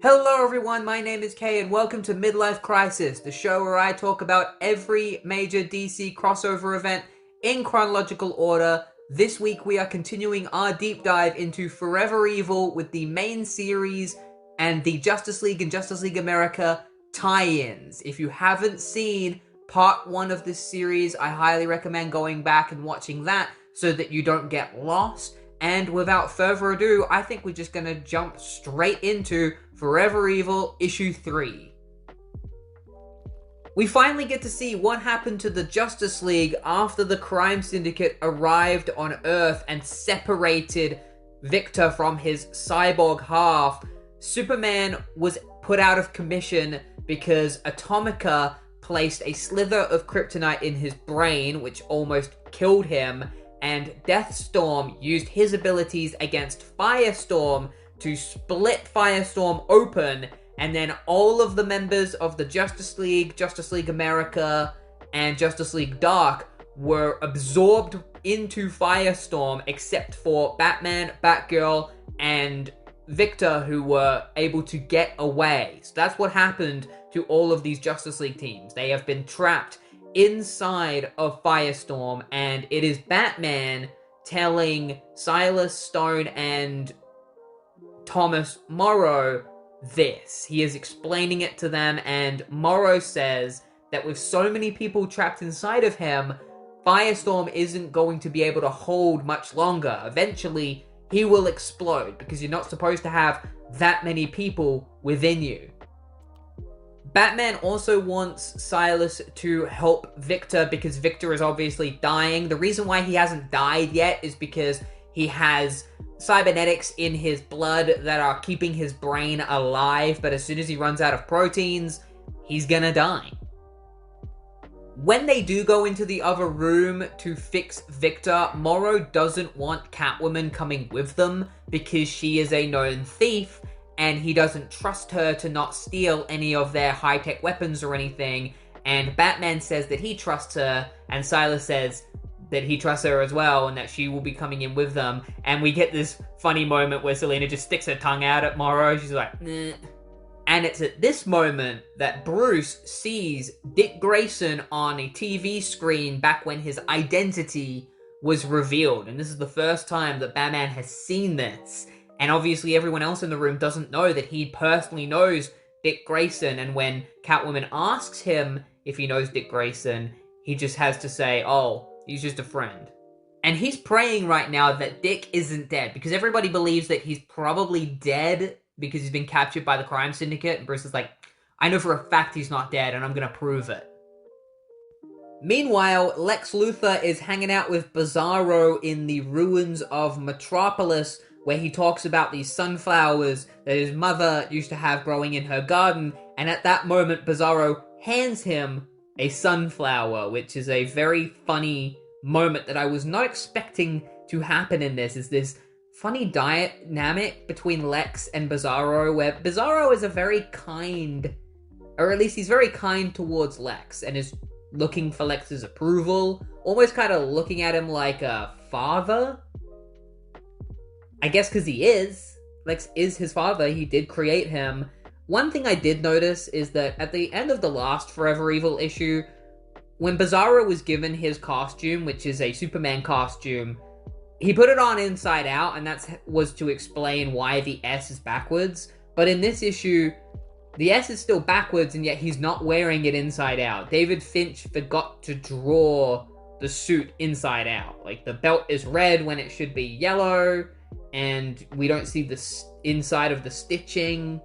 Hello everyone, my name is Kay and welcome to Midlife Crisis, the show where I talk about every major DC crossover event in chronological order. This week we are continuing our deep dive into Forever Evil with the main series and the Justice League and Justice League America tie-ins. If you haven't seen part 1 of this series, I highly recommend going back and watching that so that you don't get lost. And without further ado, I think we're just gonna jump straight into Forever Evil Issue 3. We finally get to see what happened to the Justice League after the Crime Syndicate arrived on Earth and separated Victor from his cyborg half. Superman was put out of commission because Atomica placed a slither of kryptonite in his brain, which almost killed him, and Deathstorm used his abilities against Firestorm to split Firestorm open, and then all of the members of the Justice League America, and Justice League Dark were absorbed into Firestorm except for Batman, Batgirl, and Victor, who were able to get away. So that's what happened to all of these Justice League teams. They have been trapped inside of Firestorm, and it is Batman telling Silas Stone and Thomas Morrow this. He is explaining it to them, and Morrow says that with so many people trapped inside of him, Firestorm isn't going to be able to hold much longer. Eventually, he will explode, because you're not supposed to have that many people within you. Batman also wants Silas to help Victor because Victor is obviously dying. The reason why he hasn't died yet is because he has cybernetics in his blood that are keeping his brain alive, but as soon as he runs out of proteins, he's gonna die. When they do go into the other room to fix Victor, Morrow doesn't want Catwoman coming with them because she is a known thief, and he doesn't trust her to not steal any of their high-tech weapons or anything, and Batman says that he trusts her, and Silas says that he trusts her as well, and that she will be coming in with them, and we get this funny moment where Selina just sticks her tongue out at Morrow, she's like, "Nah." And it's at this moment that Bruce sees Dick Grayson on a TV screen back when his identity was revealed, and this is the first time that Batman has seen this. And obviously everyone else in the room doesn't know that he personally knows Dick Grayson, and when Catwoman asks him if he knows Dick Grayson, he just has to say, oh, he's just a friend. And he's praying right now that Dick isn't dead, because everybody believes that he's probably dead because he's been captured by the Crime Syndicate, and Bruce is like, I know for a fact he's not dead, and I'm gonna prove it. Meanwhile, Lex Luthor is hanging out with Bizarro in the ruins of Metropolis, where he talks about these sunflowers that his mother used to have growing in her garden, and at that moment, Bizarro hands him a sunflower, which is a very funny moment that I was not expecting to happen in this. Is this funny dynamic between Lex and Bizarro, where Bizarro is a very kind, or at least he's very kind towards Lex, and is looking for Lex's approval, almost kind of looking at him like a father. I guess because he is. Lex is his father, he did create him. One thing I did notice is that at the end of the last Forever Evil issue, when Bizarro was given his costume, which is a Superman costume, he put it on inside out, and that was to explain why the S is backwards. But in this issue, the S is still backwards, and yet he's not wearing it inside out. David Finch forgot to draw the suit inside out. Like, the belt is red when it should be yellow, and we don't see the inside of the stitching.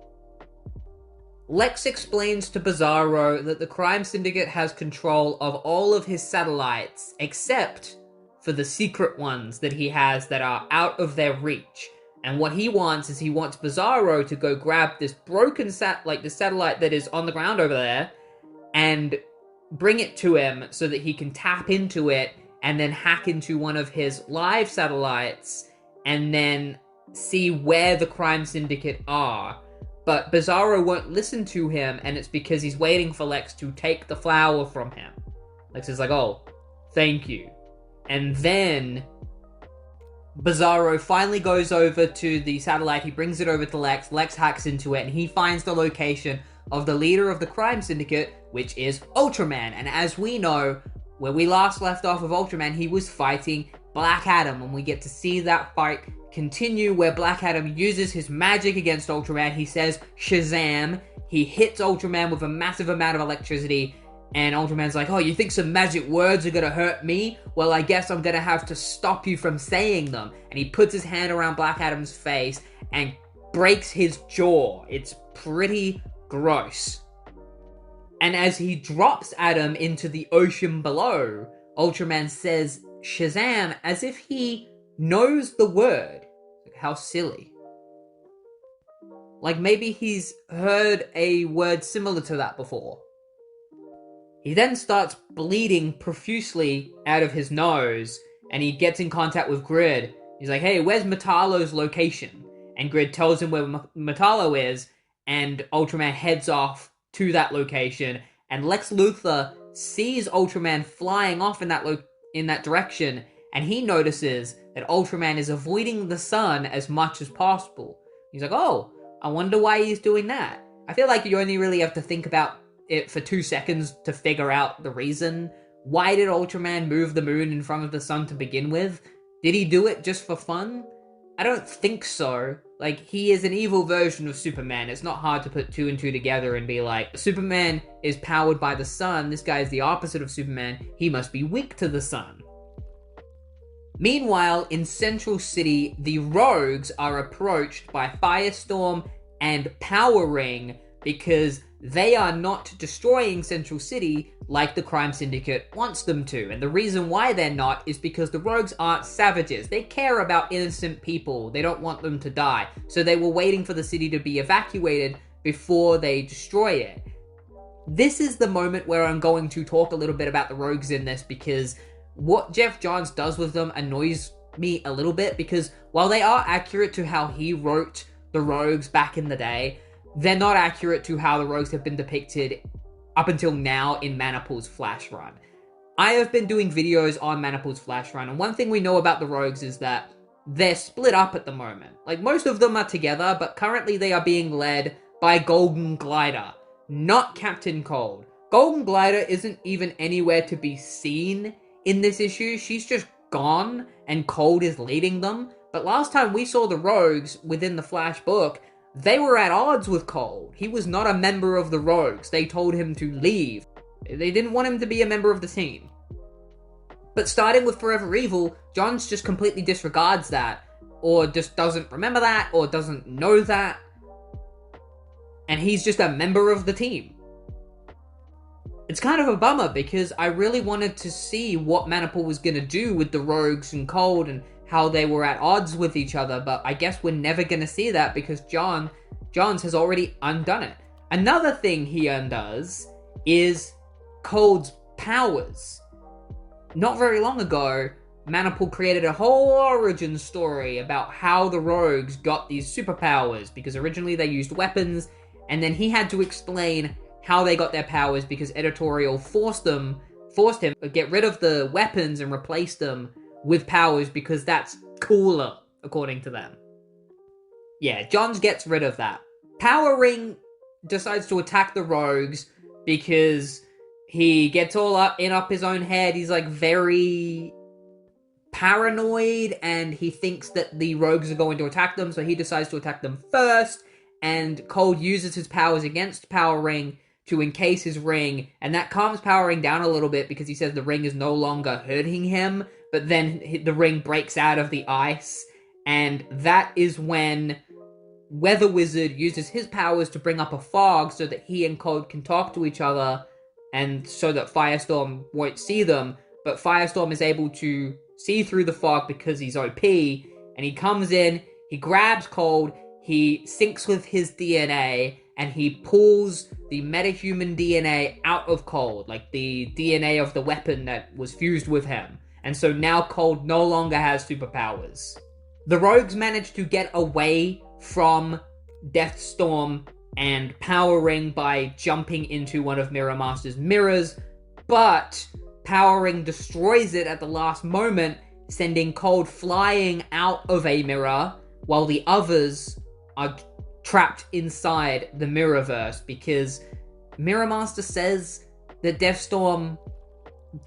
Lex explains to Bizarro that the Crime Syndicate has control of all of his satellites, except for the secret ones that he has that are out of their reach. And what he wants is he wants Bizarro to go grab this broken the satellite that is on the ground over there, and bring it to him so that he can tap into it and then hack into one of his live satellites and then see where the Crime Syndicate are. But Bizarro won't listen to him, and it's because he's waiting for Lex to take the flower from him. Lex is like, oh, thank you. And then Bizarro finally goes over to the satellite, he brings it over to Lex, Lex hacks into it, and he finds the location of the leader of the crime syndicate, which is Ultraman. And as we know, where we last left off of Ultraman, he was fighting Black Adam, and we get to see that fight continue where Black Adam uses his magic against Ultraman. He says Shazam, he hits Ultraman with a massive amount of electricity, and Ultraman's like, oh, you think some magic words are gonna hurt me? Well, I guess I'm gonna have to stop you from saying them. And he puts his hand around Black Adam's face and breaks his jaw. It's pretty gross. And as he drops Adam into the ocean below, Ultraman says Shazam as if he knows the word. How silly. Like maybe he's heard a word similar to that before. He then starts bleeding profusely out of his nose, and he gets in contact with Grid. He's like, hey, where's Metallo's location? And Grid tells him where Metallo is, and Ultraman heads off to that location, and Lex Luthor sees Ultraman flying off in that direction, and he notices that Ultraman is avoiding the sun as much as possible. He's like, oh, I wonder why he's doing that. I feel like you only really have to think about it for 2 seconds to figure out the reason. Why did Ultraman move the moon in front of the sun to begin with? Did he do it just for fun? I don't think so. Like, he is an evil version of Superman. It's not hard to put 2 and 2 together and be like, Superman is powered by the sun, this guy is the opposite of Superman, he must be weak to the sun. Meanwhile, in Central City, the Rogues are approached by Firestorm and Power Ring because they are not destroying Central City like the Crime Syndicate wants them to. And the reason why they're not is because the Rogues aren't savages. They care about innocent people. They don't want them to die. So they were waiting for the city to be evacuated before they destroy it. This is the moment where I'm going to talk a little bit about the Rogues in this, because what Jeff Johns does with them annoys me a little bit, because while they are accurate to how he wrote the Rogues back in the day, they're not accurate to how the Rogues have been depicted up until now in Manapul's Flash Run. I have been doing videos on Manapul's Flash Run, and one thing we know about the Rogues is that they're split up at the moment. Like, most of them are together, but currently they are being led by Golden Glider, not Captain Cold. Golden Glider isn't even anywhere to be seen in this issue. She's just gone, and Cold is leading them. But last time we saw the Rogues within the Flash book, they were at odds with Cold. He was not a member of the Rogues. They told him to leave. They didn't want him to be a member of the team. But starting with Forever Evil, Johns just completely disregards that, or just doesn't remember that, or doesn't know that. And he's just a member of the team. It's kind of a bummer, because I really wanted to see what Manapul was going to do with the Rogues and Cold, and how they were at odds with each other, but I guess we're never going to see that because Johns has already undone it. Another thing he undoes is Cold's powers. Not very long ago, Manapul created a whole origin story about how the Rogues got these superpowers, because originally they used weapons, and then he had to explain how they got their powers because editorial forced him to get rid of the weapons and replace them with powers because that's cooler, according to them. Yeah, Johns gets rid of that. Power Ring decides to attack the Rogues because he gets all up his own head. He's like very paranoid, and he thinks that the Rogues are going to attack them, so he decides to attack them first, and Cold uses his powers against Power Ring to encase his ring, and that calms Power Ring down a little bit because he says the ring is no longer hurting him. But then the ring breaks out of the ice, and that is when Weather Wizard uses his powers to bring up a fog so that he and Cold can talk to each other, and so that Firestorm won't see them. But Firestorm is able to see through the fog because he's OP, and he comes in, he grabs Cold, he syncs with his DNA, and he pulls the metahuman DNA out of Cold, like the DNA of the weapon that was fused with him. And so now Cold no longer has superpowers. The Rogues managed to get away from Deathstorm and Power Ring by jumping into one of Mirror Master's mirrors, but Power Ring destroys it at the last moment, sending Cold flying out of a mirror while the others are trapped inside the Mirrorverse, because Mirror Master says that Deathstorm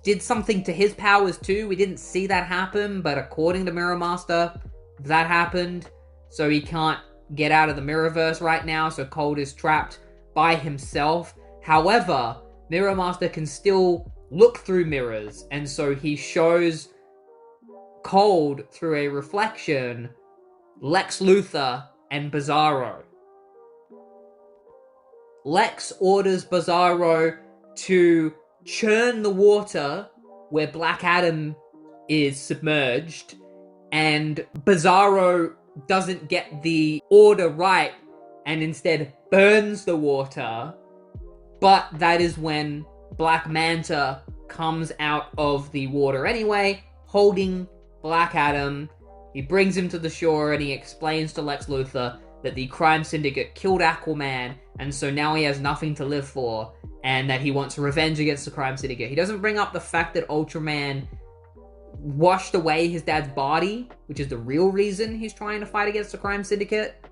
did something to his powers too. We didn't see that happen, but according to Mirror Master, that happened. So he can't get out of the Mirrorverse right now, so Cold is trapped by himself. However, Mirror Master can still look through mirrors, and so he shows Cold through a reflection Lex Luthor and Bizarro. Lex orders Bizarro to churn the water where Black Adam is submerged, and Bizarro doesn't get the order right and instead burns the water. But that is when Black Manta comes out of the water anyway, holding Black Adam. He brings him to the shore and he explains to Lex Luthor that the crime syndicate killed Aquaman, and so now he has nothing to live for, and that he wants revenge against the crime syndicate. He doesn't bring up the fact that Ultraman washed away his dad's body, which is the real reason he's trying to fight against the crime syndicate.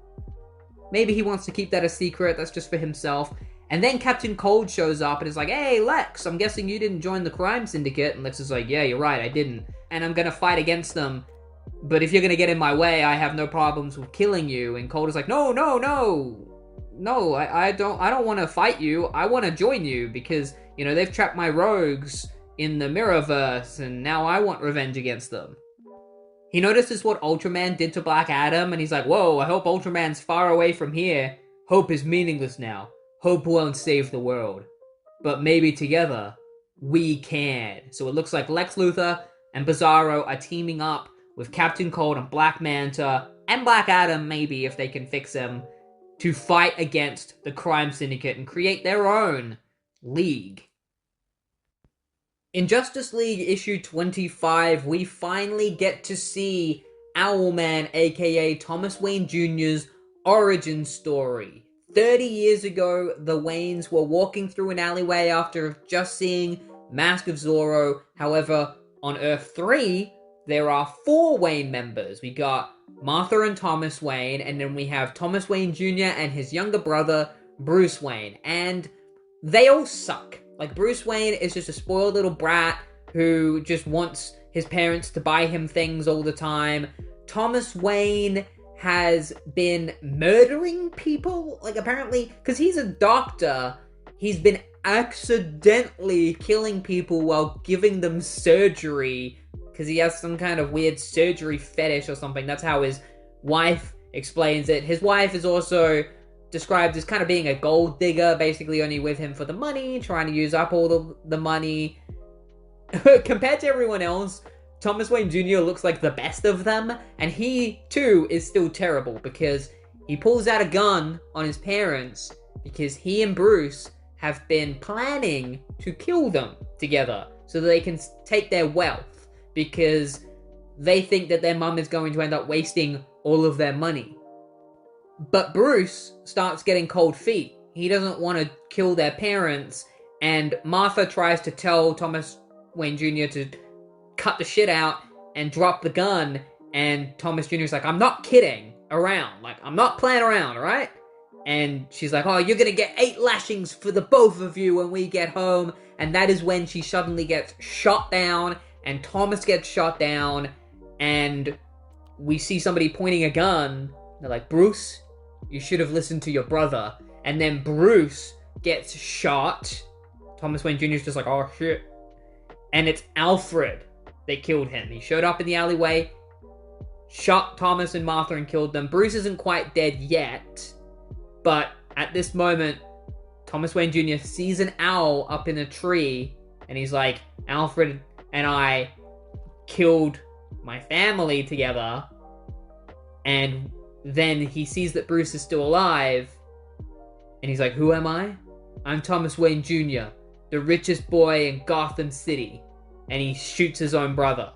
Maybe he wants to keep that a secret, that's just for himself. And then Captain Cold shows up and is like, "Hey, Lex, I'm guessing you didn't join the crime syndicate." And Lex is like, "Yeah, you're right, I didn't. And I'm gonna fight against them. But if you're gonna get in my way, I have no problems with killing you." And Cold is like, "No, I don't want to fight you. I want to join you because, you know, they've trapped my rogues in the Mirrorverse, and now I want revenge against them." He notices what Ultraman did to Black Adam, and he's like, "Whoa, I hope Ultraman's far away from here. Hope is meaningless now. Hope won't save the world. But maybe together, we can." So it looks like Lex Luthor and Bizarro are teaming up with Captain Cold and Black Manta, and Black Adam, maybe, if they can fix him, to fight against the crime syndicate and create their own league. In Justice League issue 25, we finally get to see Owlman, aka Thomas Wayne Jr.'s origin story. 30 years ago, the Waynes were walking through an alleyway after just seeing Mask of Zorro. However, on Earth 3, there are 4 Wayne members. We got Martha and Thomas Wayne, and then we have Thomas Wayne Jr. and his younger brother, Bruce Wayne. And they all suck. Like, Bruce Wayne is just a spoiled little brat who just wants his parents to buy him things all the time. Thomas Wayne has been murdering people, like, apparently, because he's a doctor, he's been accidentally killing people while giving them surgery, because he has some kind of weird surgery fetish or something. That's how his wife explains it. His wife is also described as kind of being a gold digger, basically only with him for the money, trying to use up all the money. Compared to everyone else, Thomas Wayne Jr. looks like the best of them, and he, too, is still terrible, because he pulls out a gun on his parents, because he and Bruce have been planning to kill them together, so that they can take their wealth, because they think that their mum is going to end up wasting all of their money. But Bruce starts getting cold feet. He doesn't want to kill their parents, and Martha tries to tell Thomas Wayne Jr. to cut the shit out and drop the gun, and Thomas Jr. is like, "I'm not kidding around. Like, I'm not playing around, alright?" And she's like, "Oh, you're gonna get 8 lashings for the both of you when we get home." And that is when she suddenly gets shot down, and Thomas gets shot down, and we see somebody pointing a gun. They're like, "Bruce, you should have listened to your brother." And then Bruce gets shot. Thomas Wayne Jr. is just like, "Oh, shit." And it's Alfred that killed him. He showed up in the alleyway, shot Thomas and Martha and killed them. Bruce isn't quite dead yet, but at this moment, Thomas Wayne Jr. sees an owl up in a tree, and he's like, "Alfred and I killed my family together." And then he sees that Bruce is still alive, and he's like, "Who am I? I'm Thomas Wayne Jr., the richest boy in Gotham City." And he shoots his own brother.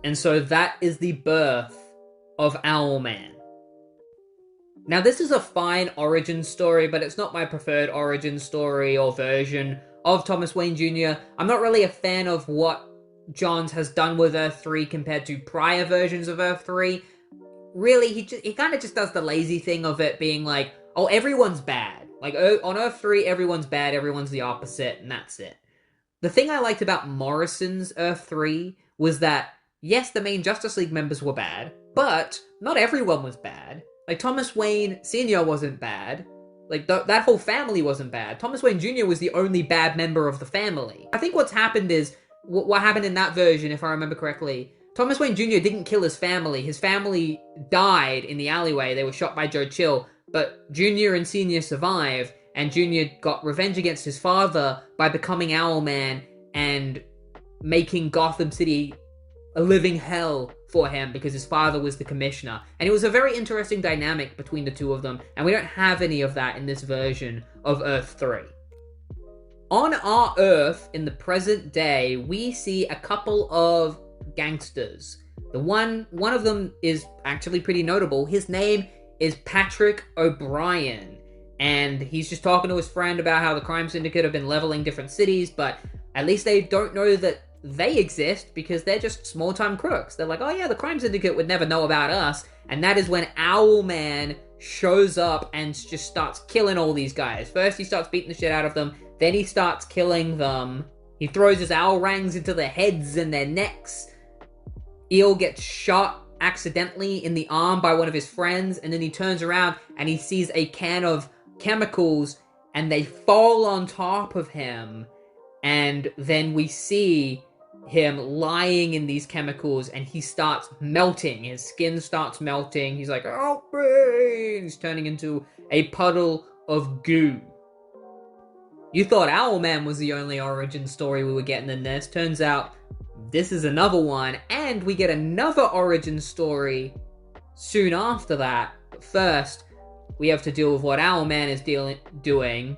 And so that is the birth of Owlman. Now, this is a fine origin story, but it's not my preferred origin story or version of Thomas Wayne Jr. I'm not really a fan of what Johns has done with Earth 3 compared to prior versions of Earth 3. Really, he kind of just does the lazy thing of it being like, oh, everyone's bad. Like, on Earth 3, everyone's bad, everyone's the opposite, and that's it. The thing I liked about Morrison's Earth 3 was that, yes, the main Justice League members were bad, but not everyone was bad. Like, Thomas Wayne Sr. wasn't bad. Like, that whole family wasn't bad. Thomas Wayne Jr. was the only bad member of the family. I think what's happened is, what happened in that version, if I remember correctly, Thomas Wayne Jr. didn't kill his family. His family died in the alleyway. They were shot by Joe Chill, but Jr. and Sr. survived, and Jr. got revenge against his father by becoming Owlman and making Gotham City a living hell for him because his father was the commissioner. And it was a very interesting dynamic between the two of them, and we don't have any of that in this version of Earth 3. On our Earth, in the present day, we see a couple of gangsters. One of them is actually pretty notable. His name is Patrick O'Brien, and he's just talking to his friend about how the crime syndicate have been leveling different cities, but at least they don't know that they exist because they're just small-time crooks. They're like, oh yeah, the crime syndicate would never know about us, and that is when Owlman shows up and just starts killing all these guys. First, he starts beating the shit out of them, then he starts killing them. He throws his owl rangs into their heads and their necks. Eel gets shot accidentally in the arm by one of his friends, and then he turns around and he sees a can of chemicals and they fall on top of him, and then we see him lying in these chemicals and he starts melting. His skin starts melting. He's like, help me! He's turning into a puddle of goo. You thought Owlman was the only origin story we were getting in this. Turns out this is another one, and we get another origin story soon after that. But first, we have to deal with what Owlman is doing.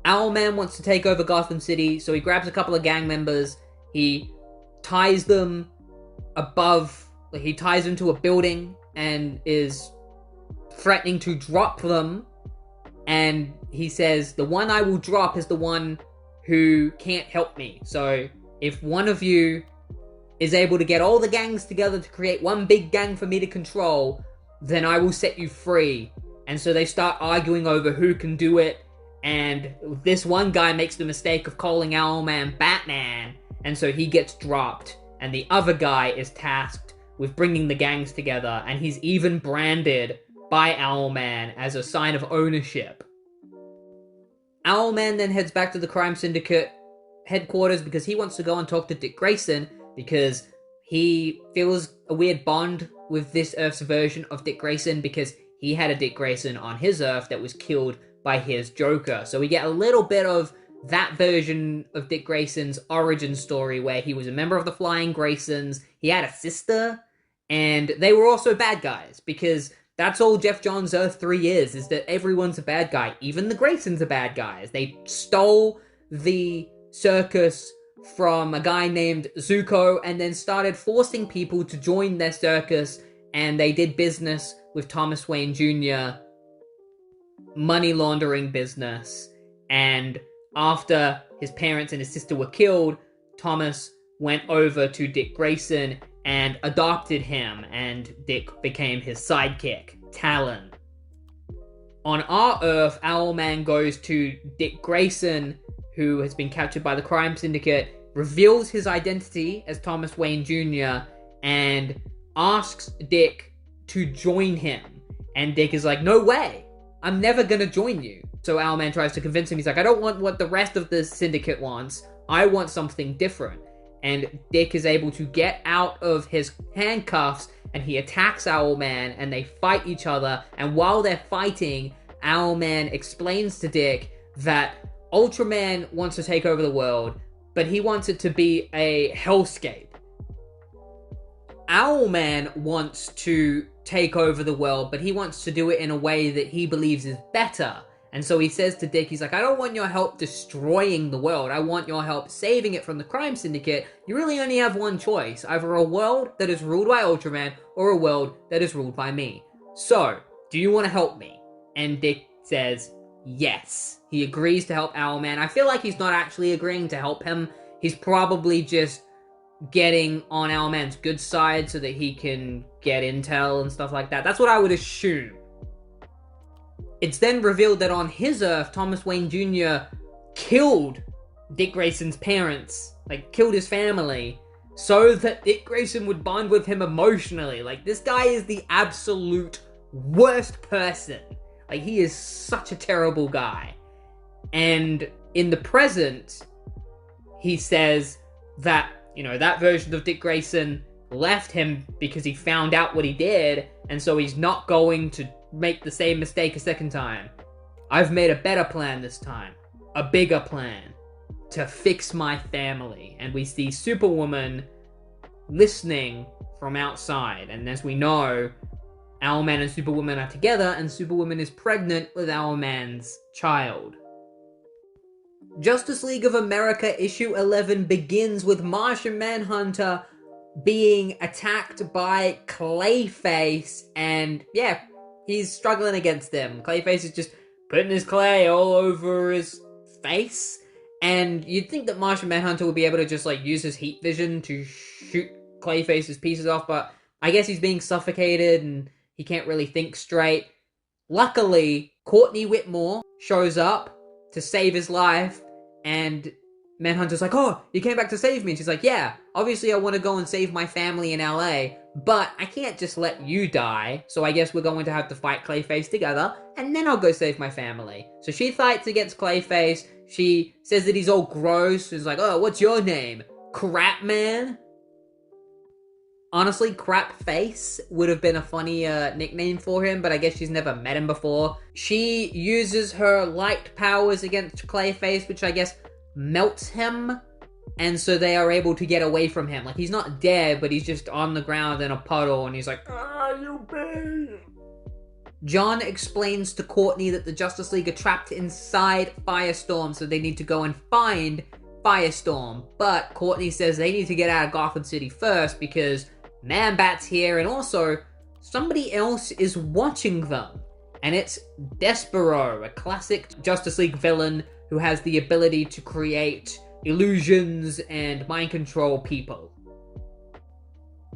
Owlman wants to take over Gotham City, so he grabs a couple of gang members, he ties them to a building, and is threatening to drop them, and he says, the one I will drop is the one who can't help me. So, if one of you is able to get all the gangs together to create one big gang for me to control, then I will set you free. And so they start arguing over who can do it, and this one guy makes the mistake of calling Owlman Batman, and so he gets dropped, and the other guy is tasked with bringing the gangs together, and he's even branded by Owlman as a sign of ownership. Owlman then heads back to the Crime Syndicate headquarters because he wants to go and talk to Dick Grayson, because he feels a weird bond with this Earth's version of Dick Grayson because he had a Dick Grayson on his Earth that was killed by his Joker. So we get a little bit of that version of Dick Grayson's origin story where he was a member of the Flying Graysons, he had a sister, and they were also bad guys, because that's all Jeff Johns' Earth 3 is that everyone's a bad guy. Even the Graysons are bad guys. They stole the circus from a guy named Zuko and then started forcing people to join their circus, and they did business with Thomas Wayne Jr., money laundering business, and after his parents and his sister were killed, Thomas went over to Dick Grayson and adopted him, and Dick became his sidekick, Talon. On our Earth, Owlman goes to Dick Grayson, who has been captured by the Crime Syndicate, reveals his identity as Thomas Wayne Jr., and asks Dick to join him. And Dick is like, no way! I'm never gonna join you. So Owlman tries to convince him. He's like, I don't want what the rest of the syndicate wants. I want something different. And Dick is able to get out of his handcuffs, and he attacks Owlman, and they fight each other. And while they're fighting, Owlman explains to Dick that Ultraman wants to take over the world, but he wants it to be a hellscape. Owlman wants to take over the world, but he wants to do it in a way that he believes is better. And so he says to Dick, he's like, I don't want your help destroying the world. I want your help saving it from the Crime Syndicate. You really only have one choice. Either a world that is ruled by Ultraman or a world that is ruled by me. So, do you want to help me? And Dick says, yes. He agrees to help Owlman. I feel like he's not actually agreeing to help him. He's probably just getting on Owlman's good side so that he can get intel and stuff like that. That's what I would assume. It's then revealed that on his Earth, Thomas Wayne Jr. killed Dick Grayson's parents, like killed his family, so that Dick Grayson would bond with him emotionally. Like, this guy is the absolute worst person. Like, he is such a terrible guy. And in the present, he says that, you know, that version of Dick Grayson left him because he found out what he did, and so he's not going to make the same mistake a second time. I've made a better plan this time. A bigger plan. To fix my family. And we see Superwoman listening from outside. And as we know, Owlman and Superwoman are together, and Superwoman is pregnant with Owlman's child. Justice League of America issue 11 begins with Martian Manhunter being attacked by Clayface, and yeah, he's struggling against them. Clayface is just putting his clay all over his face, and you'd think that Martian Manhunter would be able to just like use his heat vision to shoot Clayface's pieces off, but I guess he's being suffocated and he can't really think straight. Luckily, Courtney Whitmore shows up to save his life, and Manhunter's like, "Oh, you came back to save me." And she's like, "Yeah, obviously I want to go and save my family in LA, but I can't just let you die, so I guess we're going to have to fight Clayface together, and then I'll go save my family." So she fights against Clayface. She says that he's all gross. She's like, "Oh, what's your name? Crap Man?" Honestly, Crap Face would have been a funnier nickname for him, but I guess she's never met him before. She uses her light powers against Clayface, which I guess melts him, and so they are able to get away from him. Like, he's not dead, but he's just on the ground in a puddle, and he's like, "Ah, you babe." John explains to Courtney that the Justice League are trapped inside Firestorm, so they need to go and find Firestorm. But Courtney says they need to get out of Gotham City first because Man-Bat's here, and also somebody else is watching them. And it's Despero, a classic Justice League villain who has the ability to create illusions and mind control people.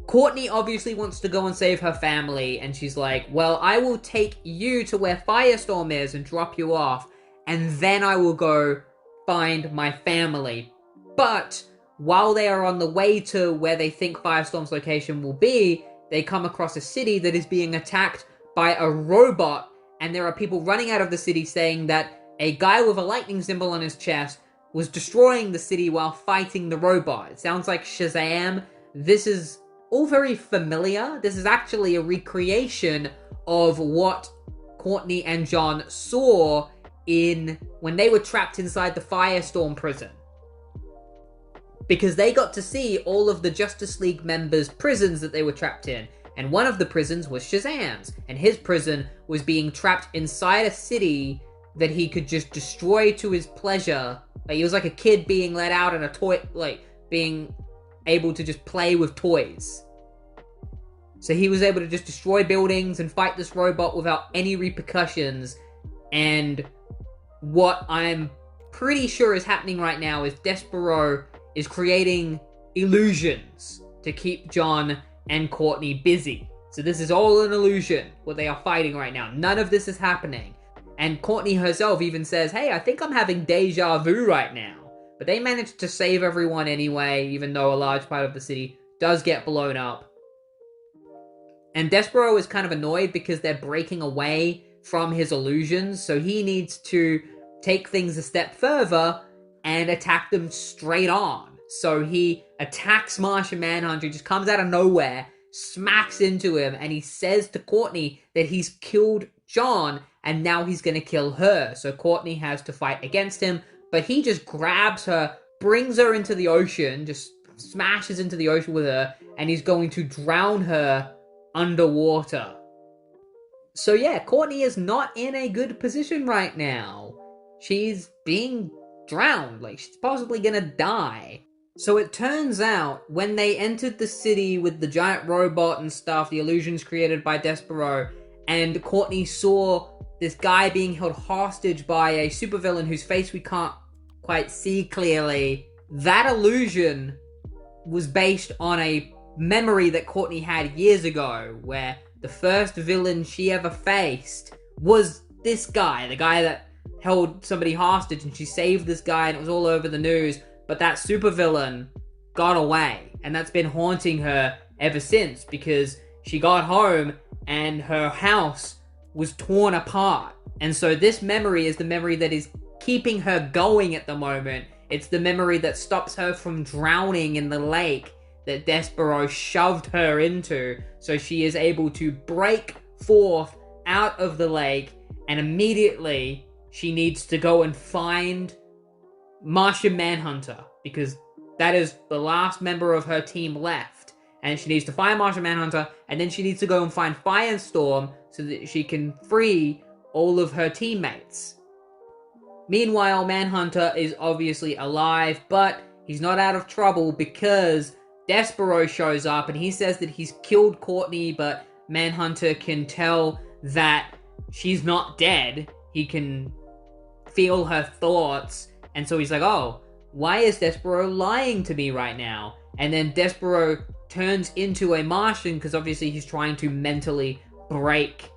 Courtney obviously wants to go and save her family, and she's like, "Well, I will take you to where Firestorm is and drop you off, and then I will go find my family." But while they are on the way to where they think Firestorm's location will be, they come across a city that is being attacked by a robot, and there are people running out of the city saying that a guy with a lightning symbol on his chest was destroying the city while fighting the robot. It sounds like Shazam. This is all very familiar. This is actually a recreation of what Courtney and John saw when they were trapped inside the Firestorm prison. Because they got to see all of the Justice League members' prisons that they were trapped in. And one of the prisons was Shazam's. And his prison was being trapped inside a city that he could just destroy to his pleasure. Like, he was like a kid being let out in a toy, like, being able to just play with toys. So he was able to just destroy buildings and fight this robot without any repercussions. And what I'm pretty sure is happening right now is Despero is creating illusions to keep John and Courtney busy. So this is all an illusion, what they are fighting right now. None of this is happening. And Courtney herself even says, "Hey, I think I'm having deja vu right now." But they managed to save everyone anyway, even though a large part of the city does get blown up. And Despero is kind of annoyed because they're breaking away from his illusions, so he needs to take things a step further and attack them straight on. So he attacks Martian Manhunter, just comes out of nowhere, smacks into him, and he says to Courtney that he's killed John, and now he's gonna kill her. So Courtney has to fight against him, but he just grabs her, brings her into the ocean, just smashes into the ocean with her, and he's going to drown her underwater. So yeah, Courtney is not in a good position right now. She's being drowned, like she's possibly gonna die. So it turns out, when they entered the city with the giant robot and stuff, the illusions created by Despero, and Courtney saw this guy being held hostage by a supervillain whose face we can't quite see clearly, that illusion was based on a memory that Courtney had years ago, where the first villain she ever faced was this guy, the guy that held somebody hostage, and she saved this guy and it was all over the news, but that supervillain got away, and that's been haunting her ever since, because she got home and her house was torn apart. And so this memory is the memory that is keeping her going at the moment. It's the memory that stops her from drowning in the lake that Despero shoved her into, so she is able to break forth out of the lake, and immediately she needs to go and find Martian Manhunter, because that is the last member of her team left, and she needs to find Martian Manhunter, and then she needs to go and find Firestorm so that she can free all of her teammates. Meanwhile, Manhunter is obviously alive, but he's not out of trouble because Despero shows up and he says that he's killed Courtney, but Manhunter can tell that she's not dead. He can feel her thoughts, and so he's like, oh, why is Despero lying to me right now? And then Despero turns into a Martian because obviously he's trying to mentally break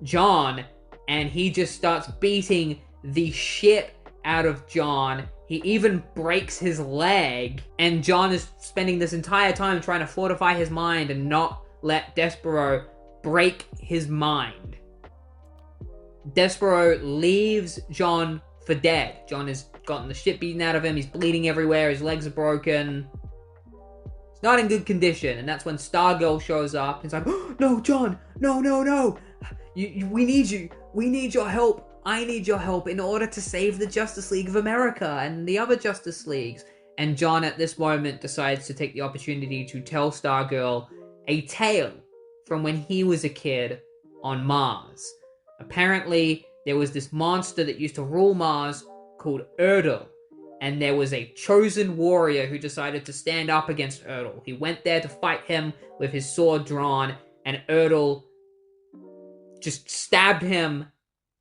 John, and he just starts beating the shit out of John. He even breaks his leg, and John is spending this entire time trying to fortify his mind and not let Despero break his mind. Despero leaves John for dead. John has gotten the shit beaten out of him, he's bleeding everywhere, his legs are broken. He's not in good condition, and that's when Stargirl shows up and it's like, oh, no, John, no. We need you. We need your help. I need your help in order to save the Justice League of America and the other Justice Leagues. And John at this moment decides to take the opportunity to tell Stargirl a tale from when he was a kid on Mars. Apparently, there was this monster that used to rule Mars called Erdel, and there was a chosen warrior who decided to stand up against Erdel. He went there to fight him with his sword drawn, and Erdel just stabbed him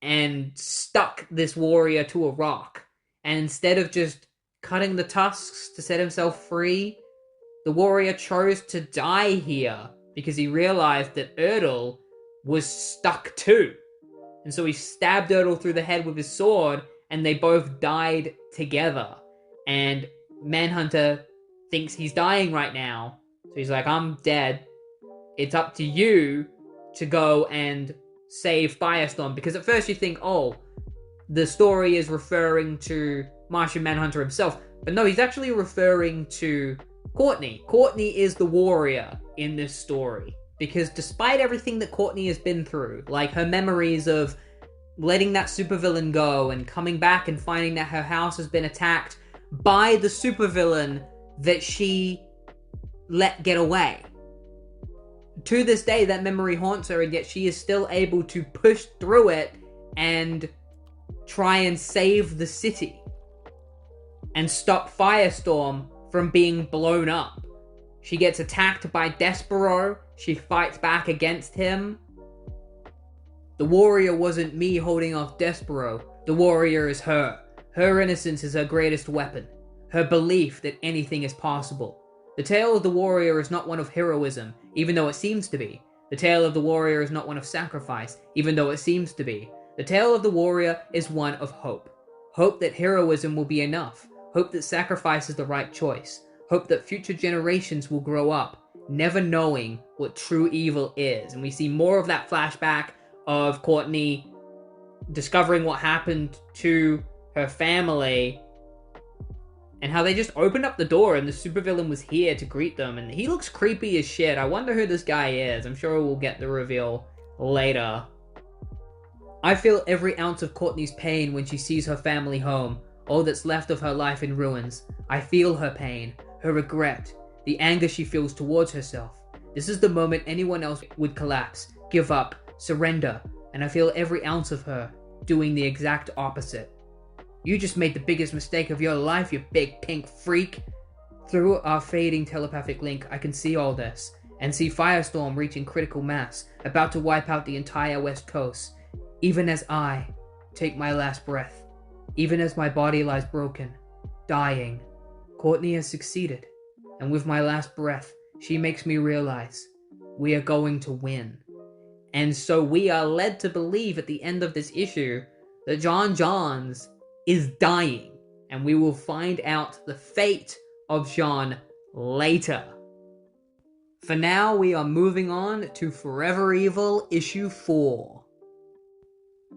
and stuck this warrior to a rock. And instead of just cutting the tusks to set himself free, the warrior chose to die here because he realized that Erdel was stuck too. And so he stabbed Erdel through the head with his sword, and they both died together. And Manhunter thinks he's dying right now, so he's like, I'm dead. It's up to you to go and save Firestorm. Because at first you think, oh, the story is referring to Martian Manhunter himself. But no, he's actually referring to Courtney. Courtney is the warrior in this story. Because despite everything that Courtney has been through, like her memories of letting that supervillain go and coming back and finding that her house has been attacked by the supervillain that she let get away. To this day, that memory haunts her, and yet she is still able to push through it and try and save the city and stop Firestorm from being blown up. She gets attacked by Despero. She fights back against him. The warrior wasn't me holding off Despero. The warrior is her. Her innocence is her greatest weapon. Her belief that anything is possible. The tale of the warrior is not one of heroism, even though it seems to be. The tale of the warrior is not one of sacrifice, even though it seems to be. The tale of the warrior is one of hope. Hope that heroism will be enough. Hope that sacrifice is the right choice. Hope that future generations will grow up, never knowing what true evil is. And we see more of that flashback of Courtney discovering what happened to her family, and how they just opened up the door and the supervillain was here to greet them, and he looks creepy as shit. I wonder who this guy is. I'm sure we'll get the reveal later. I feel every ounce of Courtney's pain when she sees her family home, all that's left of her life in ruins. I feel her pain, her regret, the anger she feels towards herself. This is the moment anyone else would collapse, give up, surrender, and I feel every ounce of her doing the exact opposite. You just made the biggest mistake of your life, you big pink freak. Through our fading telepathic link, I can see all this, and see Firestorm reaching critical mass, about to wipe out the entire West Coast. Even as I take my last breath, even as my body lies broken, dying, Courtney has succeeded. and with my last breath, she makes me realize we are going to win. And so we are led to believe at the end of this issue that John Johns is dying, and we will find out the fate of John later. For now, we are moving on to Forever Evil issue 4.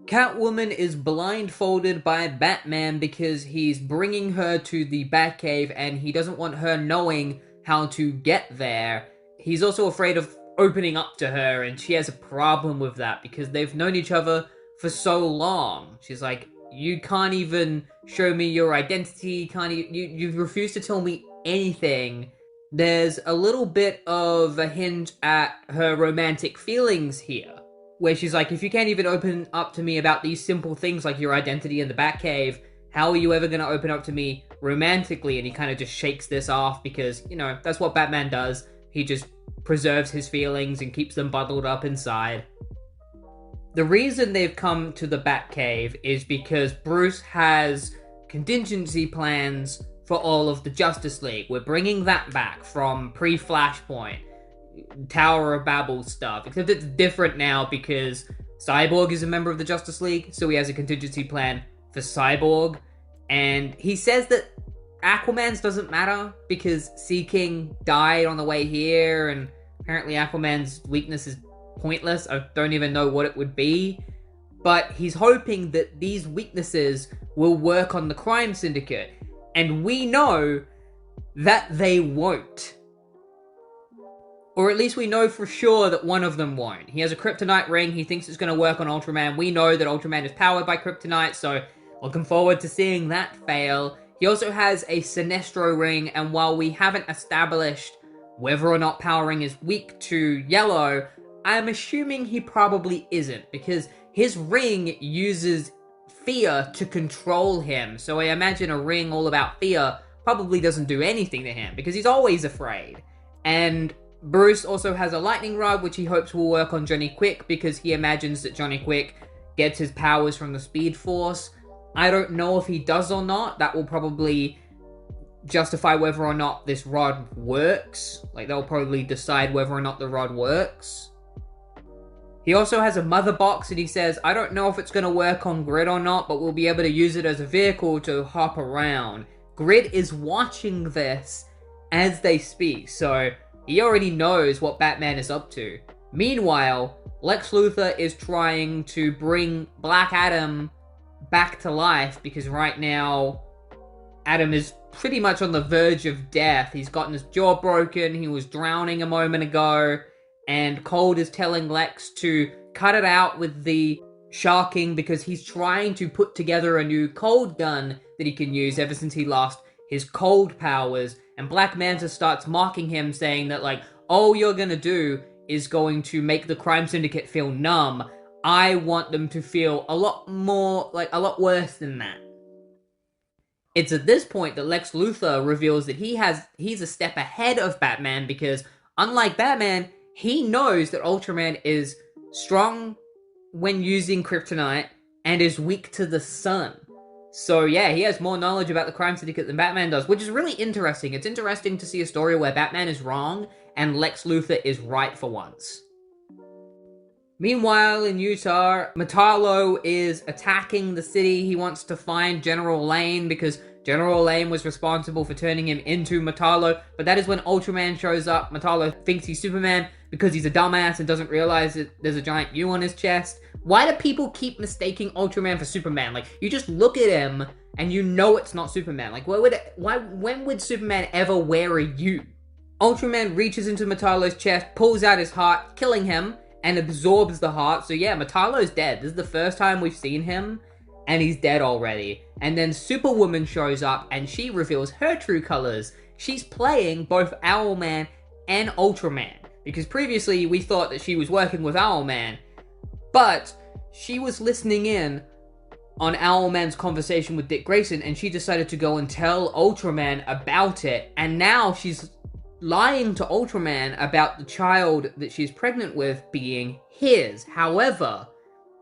Catwoman is blindfolded by Batman because he's bringing her to the Batcave and he doesn't want her knowing how to get there. He's also afraid of opening up to her, and she has a problem with that because they've known each other for so long. She's like, you can't even show me your identity, you refuse to tell me anything. There's a little bit of a hint at her romantic feelings here, where she's like, if you can't even open up to me about these simple things like your identity in the Batcave, how are you ever going to open up to me romantically? And he kind of just shakes this off because, you know, that's what Batman does. He just preserves his feelings and keeps them bottled up inside. The reason they've come to the Batcave is because Bruce has contingency plans for all of the Justice League. We're bringing that back from pre-Flashpoint, Tower of Babel stuff, except it's different now because Cyborg is a member of the Justice League, so he has a contingency plan for Cyborg. And he says that Aquaman's doesn't matter because Sea King died on the way here, and apparently Aquaman's weakness is pointless. I don't even know what it would be. But he's hoping that these weaknesses will work on the crime syndicate. And we know that they won't. Or at least we know for sure that one of them won't. He has a kryptonite ring. He thinks it's going to work on Ultraman. We know that Ultraman is powered by kryptonite, so looking forward to seeing that fail. He also has a Sinestro ring, and while we haven't established whether or not Power Ring is weak to yellow, I'm assuming he probably isn't, because his ring uses fear to control him. So I imagine a ring all about fear probably doesn't do anything to him, because he's always afraid. And Bruce also has a lightning rod, which he hopes will work on Johnny Quick, because he imagines that Johnny Quick gets his powers from the Speed Force. I don't know if he does or not. That will probably justify whether or not this rod works. Like, they'll probably decide whether or not the rod works. He also has a mother box, and he says, I don't know if it's going to work on Grid or not, but we'll be able to use it as a vehicle to hop around. Grid is watching this as they speak, so he already knows what Batman is up to. Meanwhile, Lex Luthor is trying to bring Black Adam back to life, because right now Adam is pretty much on the verge of death. He's gotten his jaw broken, he was drowning a moment ago, and Cold is telling Lex to cut it out with the sharking because he's trying to put together a new cold gun that he can use ever since he lost his cold powers. And Black Manta starts mocking him, saying that, like, all you're gonna do is going to make the crime syndicate feel numb. I want them to feel a lot more, like, a lot worse than that. It's at this point that Lex Luthor reveals that he's a step ahead of Batman, because unlike Batman, he knows that Ultraman is strong when using kryptonite and is weak to the sun. So yeah, he has more knowledge about the crime syndicate than Batman does, which is really interesting. It's interesting to see a story where Batman is wrong and Lex Luthor is right for once. Meanwhile, in Utah, Metallo is attacking the city. He wants to find General Lane because General Lane was responsible for turning him into Metallo. But that is when Ultraman shows up. Metallo thinks he's Superman because he's a dumbass and doesn't realize that there's a giant U on his chest. Why do people keep mistaking Ultraman for Superman? Like, you just look at him and you know it's not Superman. Like, when would Superman ever wear a U? Ultraman reaches into Metallo's chest, pulls out his heart, killing him, and absorbs the heart. So yeah, Metallo's dead. This is the first time we've seen him, and he's dead already. And then Superwoman shows up, and she reveals her true colors. She's playing both Owlman and Ultraman, because previously we thought that she was working with Owlman, but she was listening in on Owlman's conversation with Dick Grayson, and she decided to go and tell Ultraman about it, and now she's lying to Ultraman about the child that she's pregnant with being his. However,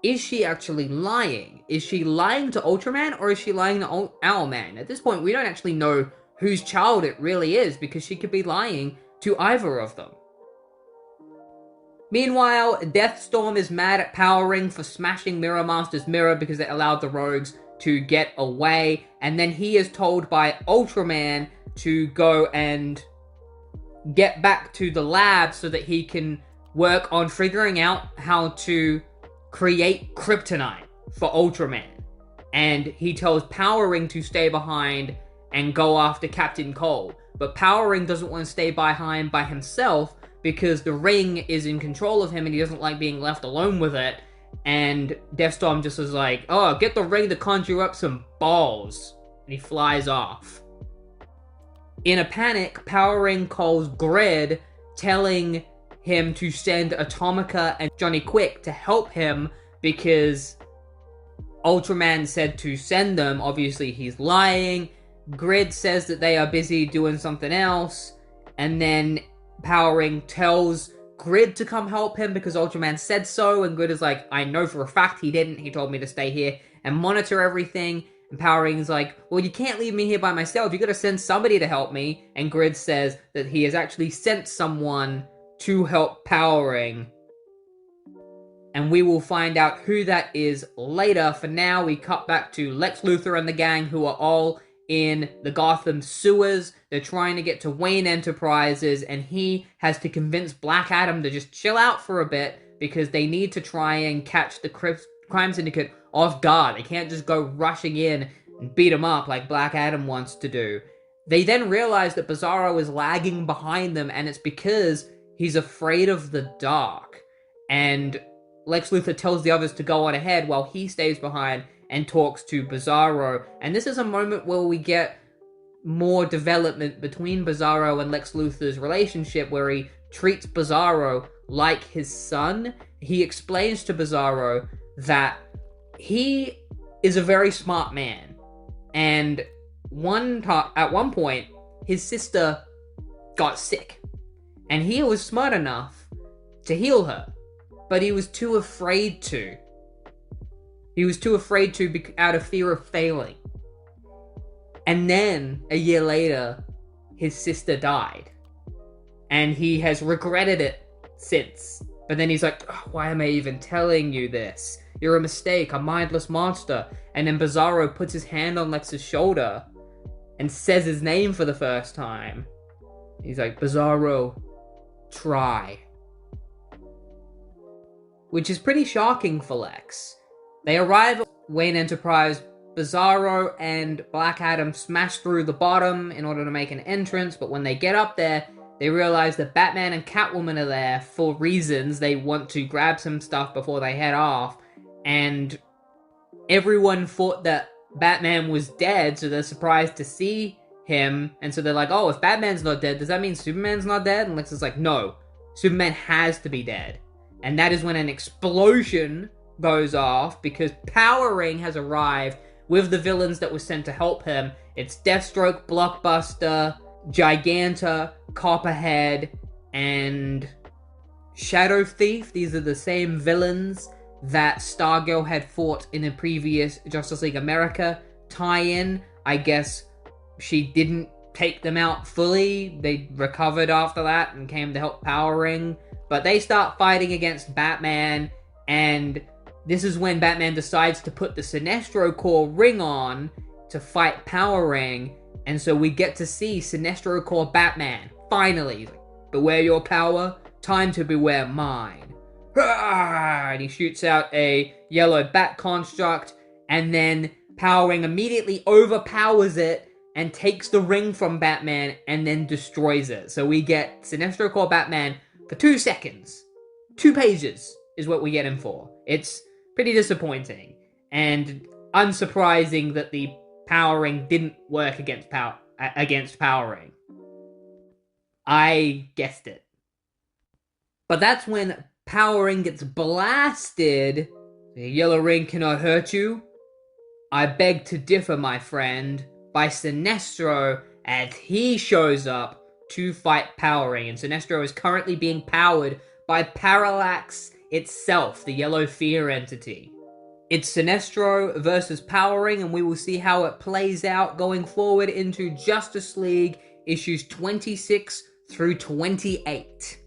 is she actually lying? Is she lying to Ultraman, or is she lying to Owlman? At this point, we don't actually know whose child it really is, because she could be lying to either of them. Meanwhile, Deathstorm is mad at Power Ring for smashing Mirror Master's mirror because it allowed the Rogues to get away, and then he is told by Ultraman to go and get back to the lab so that he can work on figuring out how to create kryptonite for Ultraman. And he tells Power Ring to stay behind and go after Captain Cold. But Power Ring doesn't want to stay behind by himself because the ring is in control of him and he doesn't like being left alone with it. And Deathstorm just is like, oh, get the ring to conjure up some balls. And he flies off. In a panic, Power Ring calls Grid, telling him to send Atomica and Johnny Quick to help him because Ultraman said to send them. Obviously, he's lying. Grid says that they are busy doing something else. And then Power Ring tells Grid to come help him because Ultraman said so. And Grid is like, I know for a fact he didn't. He told me to stay here and monitor everything. And Power Ring's like, well, you can't leave me here by myself. You gotta send somebody to help me. And Grid says that he has actually sent someone to help Power Ring. And we will find out who that is later. For now, we cut back to Lex Luthor and the gang, who are all in the Gotham sewers. They're trying to get to Wayne Enterprises, and he has to convince Black Adam to just chill out for a bit because they need to try and catch the crime syndicate off guard. They can't just go rushing in and beat him up like Black Adam wants to do. They then realize that Bizarro is lagging behind them, and it's because he's afraid of the dark. And Lex Luthor tells the others to go on ahead while he stays behind and talks to Bizarro. And this is a moment where we get more development between Bizarro and Lex Luthor's relationship, where he treats Bizarro like his son. He explains to Bizarro that he is a very smart man. And at one point, his sister got sick. And he was smart enough to heal her. But he was too afraid to. He was too afraid to out of fear of failing. And then, a year later, his sister died. And he has regretted it since. But then he's like, oh, why am I even telling you this? You're a mistake, a mindless monster. And then Bizarro puts his hand on Lex's shoulder and says his name for the first time. He's like, Bizarro, try. Which is pretty shocking for Lex. They arrive at Wayne Enterprise. Bizarro and Black Adam smash through the bottom in order to make an entrance, but when they get up there, they realize that Batman and Catwoman are there for reasons. They want to grab some stuff before they head off, and everyone thought that Batman was dead, so they're surprised to see him, and so they're like, oh, if Batman's not dead, does that mean Superman's not dead? And Lex is like, no, Superman has to be dead. And that is when an explosion goes off, because Power Ring has arrived with the villains that were sent to help him. It's Deathstroke, Blockbuster, Giganta, Copperhead, and Shadow Thief. These are the same villains that Stargirl had fought in a previous Justice League America tie-in. I guess she didn't take them out fully. They recovered after that and came to help Power Ring. But they start fighting against Batman, and this is when Batman decides to put the Sinestro Corps ring on to fight Power Ring, and so we get to see Sinestro Corps Batman, finally. He's like, beware your power, time to beware mine. And he shoots out a yellow bat construct, and then Power Ring immediately overpowers it and takes the ring from Batman and then destroys it. So we get Sinestro Corps Batman for 2 seconds. 2 pages is what we get him for. It's pretty disappointing, and unsurprising that the Power Ring didn't work against Power Ring. I guessed it. But that's when Power Ring gets blasted. The yellow ring cannot hurt you. I beg to differ, my friend, by Sinestro, as he shows up to fight Power Ring. And Sinestro is currently being powered by Parallax itself, the Yellow Fear entity. It's Sinestro versus Powering, and we will see how it plays out going forward into Justice League issues 26 through 28.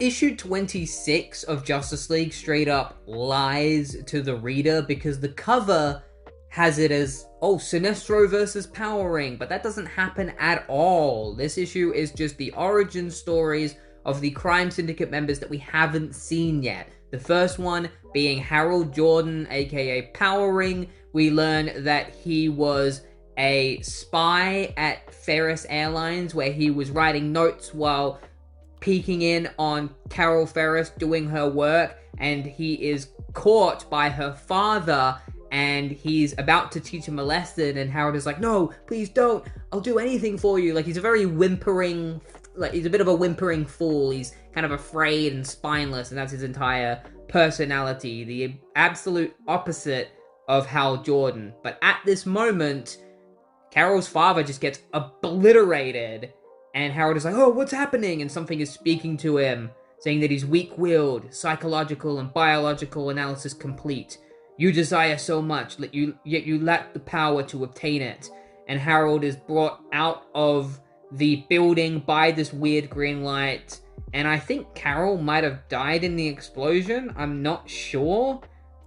Issue 26 of Justice League straight up lies to the reader because the cover has it as, oh, Sinestro versus Powering, but that doesn't happen at all. This issue is just the origin stories of the Crime Syndicate members that we haven't seen yet. The first one being Harold Jordan, aka Powering. We learn that he was a spy at Ferris Airlines, where he was writing notes while peeking in on Carol Ferris doing her work, and he is caught by her father, and he's about to teach him a lesson, and Harold is like, no, please don't, I'll do anything for you. Like, he's a very whimpering, like, he's a bit of a whimpering fool. He's kind of afraid and spineless, and that's his entire personality, the absolute opposite of Hal Jordan. But at this moment, Carol's father just gets obliterated, and Harold is like, oh, what's happening? And something is speaking to him, saying that he's weak-willed, psychological and biological analysis complete. You desire so much, yet you lack the power to obtain it. And Harold is brought out of the building by this weird green light, and I think Carol might have died in the explosion, I'm not sure,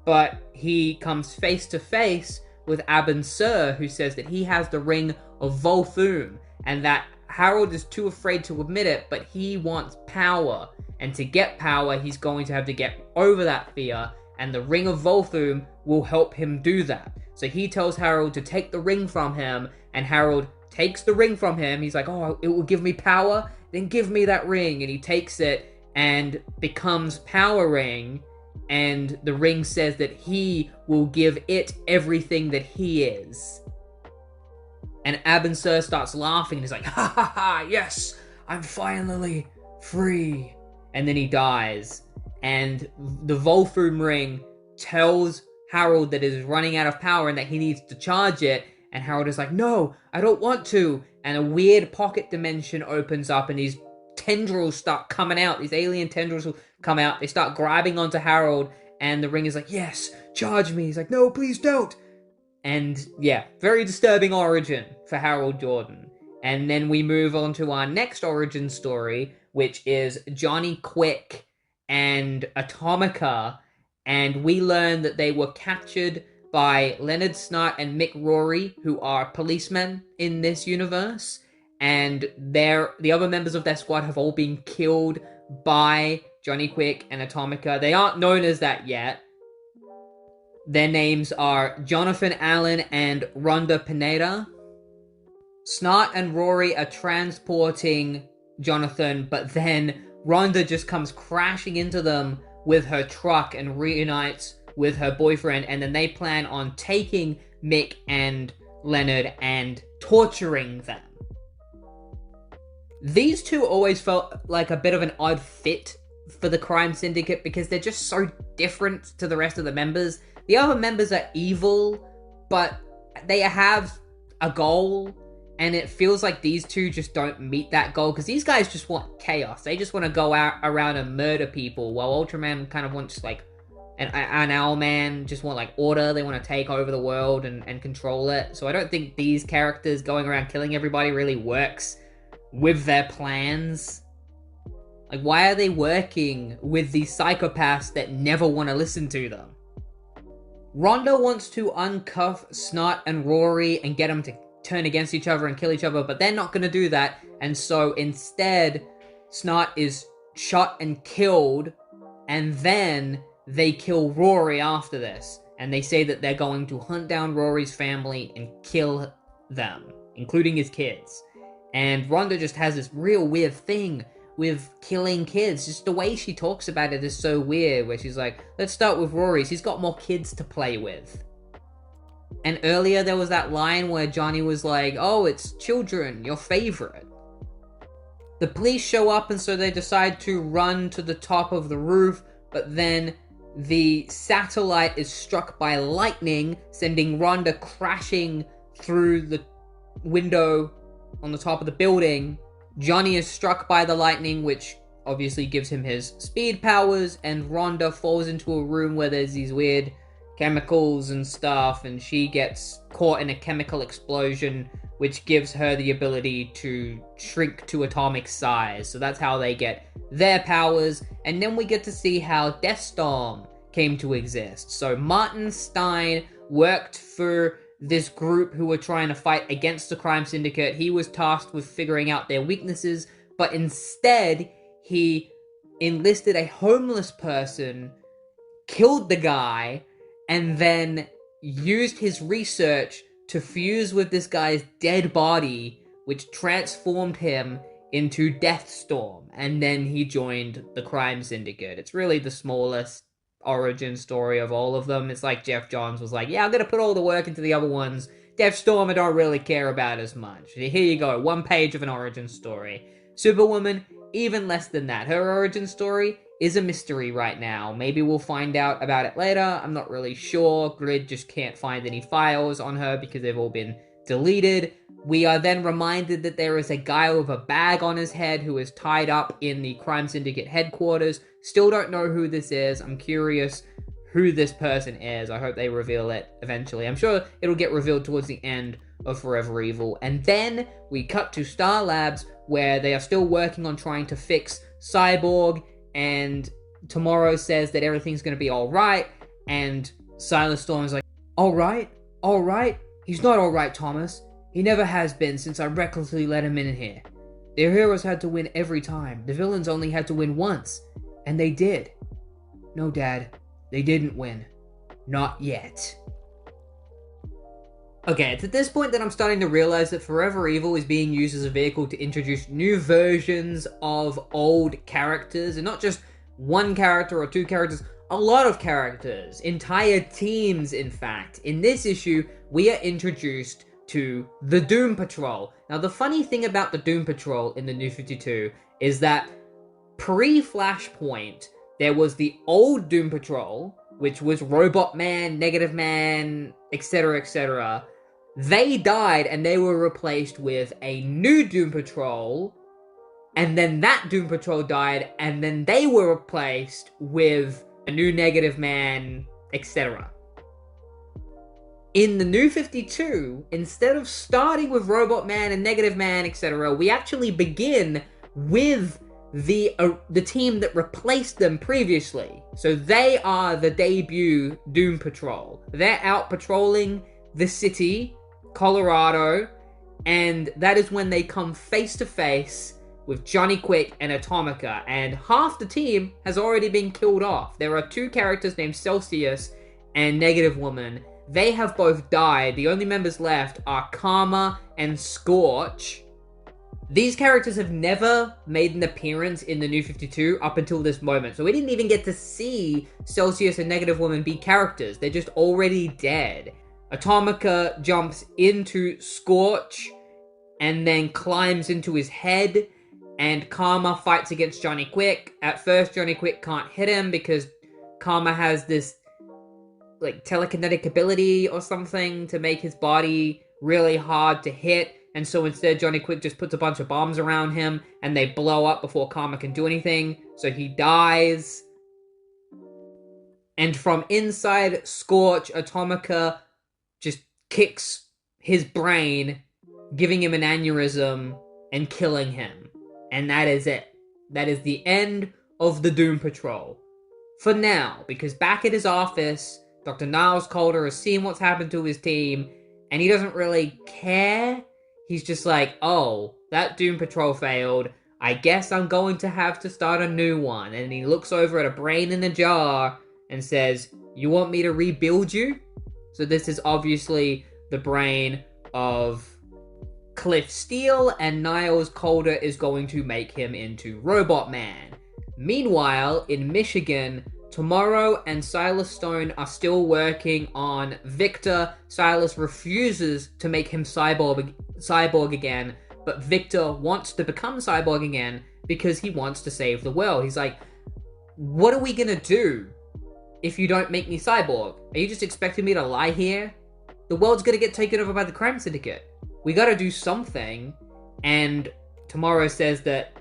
but he comes face to face with Abin Sur, who says that he has the Ring of Volthoom, and that Harold is too afraid to admit it, but he wants power, and to get power, he's going to have to get over that fear, and the Ring of Volthoom will help him do that. So he tells Harold to take the ring from him, and Harold takes the ring from him. He's like, oh, it will give me power? Then give me that ring. And he takes it and becomes Powering, and the ring says that he will give it everything that he is. And Abin Sur starts laughing, and he's like, ha ha ha, yes, I'm finally free. And then he dies. And the Volthoom ring tells Harold that it is running out of power and that he needs to charge it. And Harold is like, no, I don't want to. And a weird pocket dimension opens up, and these tendrils start coming out. These alien tendrils will come out. They start grabbing onto Harold, and the ring is like, yes, charge me. He's like, no, please don't. And yeah, very disturbing origin for Harold Jordan. And then we move on to our next origin story, which is Johnny Quick and Atomica. And we learn that they were captured by Leonard Snart and Mick Rory, who are policemen in this universe. And the other members of their squad have all been killed by Johnny Quick and Atomica. They aren't known as that yet. Their names are Jonathan Allen and Rhonda Pineda. Snart and Rory are transporting Jonathan, but then Rhonda just comes crashing into them with her truck and reunites with her boyfriend, and then they plan on taking Mick and Leonard and torturing them. These two always felt like a bit of an odd fit for the Crime Syndicate because they're just so different to the rest of the members. The other members are evil, but they have a goal, and it feels like these two just don't meet that goal, because these guys just want chaos. They just want to go out around and murder people, while Ultraman kind of wants, like, an Owlman just want, like, order. They want to take over the world and control it. So I don't think these characters going around killing everybody really works with their plans. Like, why are they working with these psychopaths that never want to listen to them? Rhonda wants to uncuff Snart and Rory and get them to turn against each other and kill each other, but they're not going to do that. And so instead, Snart is shot and killed, and then they kill Rory after this. And they say that they're going to hunt down Rory's family and kill them, including his kids. And Rhonda just has this real weird thing with killing kids. Just the way she talks about it is so weird, where she's like, let's start with Rory. He's got more kids to play with. And earlier there was that line where Johnny was like, oh, it's children, your favorite. The police show up, and so they decide to run to the top of the roof, but then the satellite is struck by lightning, sending Rhonda crashing through the window on the top of the building. Johnny is struck by the lightning, which obviously gives him his speed powers, and Rhonda falls into a room where there's these weird chemicals and stuff, and she gets caught in a chemical explosion, which gives her the ability to shrink to atomic size. So that's how they get their powers. And then we get to see how Deathstorm came to exist. So Martin Stein worked for this group who were trying to fight against the crime syndicate. He was tasked with figuring out their weaknesses, but instead he enlisted a homeless person, killed the guy, and then used his research to fuse with this guy's dead body, which transformed him into Deathstorm, and then he joined the crime syndicate. It's really the smallest origin story of all of them. It's like Jeff Johns was like, yeah, I'm gonna put all the work into the other ones. Deathstorm I don't really care about as much. Here you go, 1 page of an origin story. Superwoman, even less than that. Her origin story is a mystery right now. Maybe we'll find out about it later. I'm not really sure. Grid just can't find any files on her because they've all been deleted. We are then reminded that there is a guy with a bag on his head who is tied up in the crime syndicate headquarters. Still don't know who this is. I'm curious who this person is. I hope they reveal it eventually. I'm sure it'll get revealed towards the end of Forever Evil. And then we cut to Star Labs, where they are still working on trying to fix Cyborg, and Tomorrow says that everything's going to be alright, and Silas Storm's like, alright? Alright? He's not alright, Thomas. He never has been since I recklessly let him in here. Their heroes had to win every time. The villains only had to win once. And they did. No, Dad. They didn't win. Not yet. Okay, it's at this point that I'm starting to realize that Forever Evil is being used as a vehicle to introduce new versions of old characters, and not just one character or 2 characters, a lot of characters, entire teams in fact. In this issue, we are introduced to the Doom Patrol. Now the funny thing about the Doom Patrol in the New 52 is that pre-Flashpoint, there was the old Doom Patrol, which was Robot Man, Negative Man, etc., etc. They died and they were replaced with a new Doom Patrol, and then that Doom Patrol died and then they were replaced with a new Negative Man, etc. In the New 52, instead of starting with Robot Man and Negative Man, etc., we actually begin with the team that replaced them previously. So they are the debut Doom Patrol. They're out patrolling the city, Colorado, and that is when they come face to face with Johnny Quick and Atomica, and half the team has already been killed off. There are 2 characters named Celsius and Negative Woman. They have both died. The only members left are Karma and Scorch. These characters have never made an appearance in the New 52 up until this moment, so we didn't even get to see Celsius and Negative Woman be characters. They're just already dead. Atomica jumps into Scorch and then climbs into his head, and Karma fights against Johnny Quick. At first, Johnny Quick can't hit him because Karma has this like telekinetic ability or something to make his body really hard to hit, and so instead Johnny Quick just puts a bunch of bombs around him and they blow up before Karma can do anything, so he dies. And from inside Scorch, Atomica just kicks his brain, giving him an aneurysm and killing him. And that is it. That is the end of the Doom Patrol. For now, because back at his office, Dr. Niles Calder has seen what's happened to his team, and he doesn't really care. He's just like, oh, that Doom Patrol failed. I guess I'm going to have to start a new one. And he looks over at a brain in a jar and says, you want me to rebuild you? So this is obviously the brain of Cliff Steele, and Niles Calder is going to make him into Robot Man. Meanwhile, in Michigan, Tomorrow and Silas Stone are still working on Victor. Silas refuses to make him cyborg again, but Victor wants to become cyborg again because he wants to save the world. He's like, what are we gonna do if you don't make me cyborg? Are you just expecting me to lie here? The world's gonna get taken over by the crime syndicate. We gotta do something. And Tomorrow says that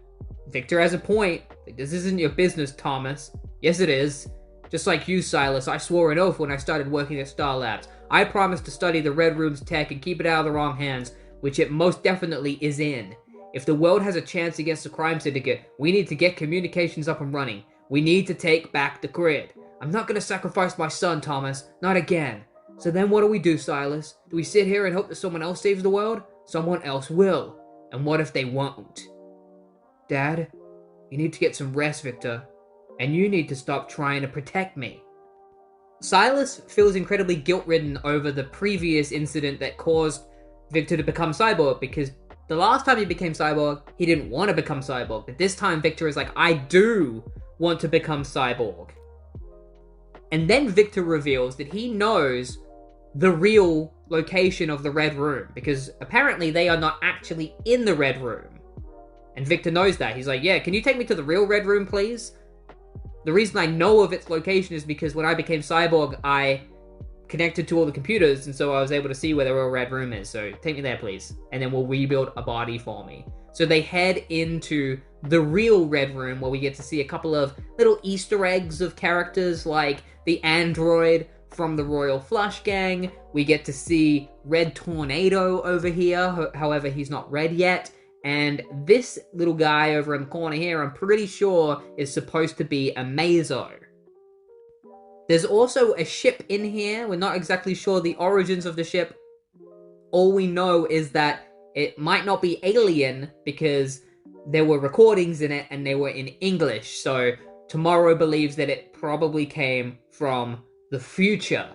Victor has a point. This isn't your business, Thomas. Yes, it is. Just like you, Silas, I swore an oath when I started working at Star Labs. I promised to study the Red Room's tech and keep it out of the wrong hands, which it most definitely is in. If the world has a chance against the crime syndicate, we need to get communications up and running. We need to take back the grid. I'm not gonna sacrifice my son, Thomas. Not again. So then what do we do, Silas? Do we sit here and hope that someone else saves the world? Someone else will. And what if they won't? Dad, you need to get some rest, Victor. And you need to stop trying to protect me. Silas feels incredibly guilt-ridden over the previous incident that caused Victor to become Cyborg, because the last time he became Cyborg, he didn't want to become Cyborg. But this time, Victor is like, I do want to become Cyborg. And then Victor reveals that he knows the real location of the Red Room, because apparently they are not actually in the Red Room. And Victor knows that. He's like, yeah, can you take me to the real Red Room, please? The reason I know of its location is because when I became Cyborg, I connected to all the computers, and so I was able to see where the real Red Room is. So take me there, please. And then we'll rebuild a body for me. So they head into the real Red Room, where we get to see a couple of little Easter eggs of characters like the android from the Royal Flush Gang. We get to see Red Tornado over here, however, he's not red yet. And this little guy over in the corner here, I'm pretty sure, is supposed to be a Mazo. There's also a ship in here. We're not exactly sure the origins of the ship. All we know is that it might not be alien because there were recordings in it and they were in English. So Tomorrow believes that it probably came from the future.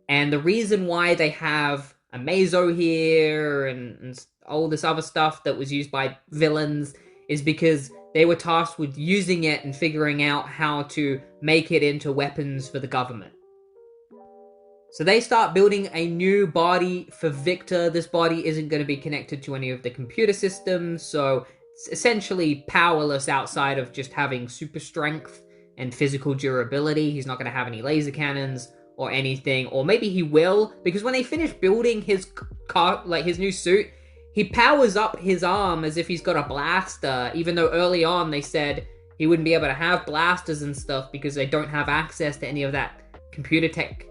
And the reason why they have a Mazo here and all this other stuff that was used by villains is because they were tasked with using it and figuring out how to make it into weapons for the government. So they start building a new body for Victor. This body isn't going to be connected to any of the computer systems, so it's essentially powerless outside of just having super strength and physical durability. He's not going to have any laser cannons or anything, or maybe he will, because when they finish building his car, like his new suit, he powers up his arm as if he's got a blaster, even though early on they said he wouldn't be able to have blasters and stuff because they don't have access to any of that computer tech.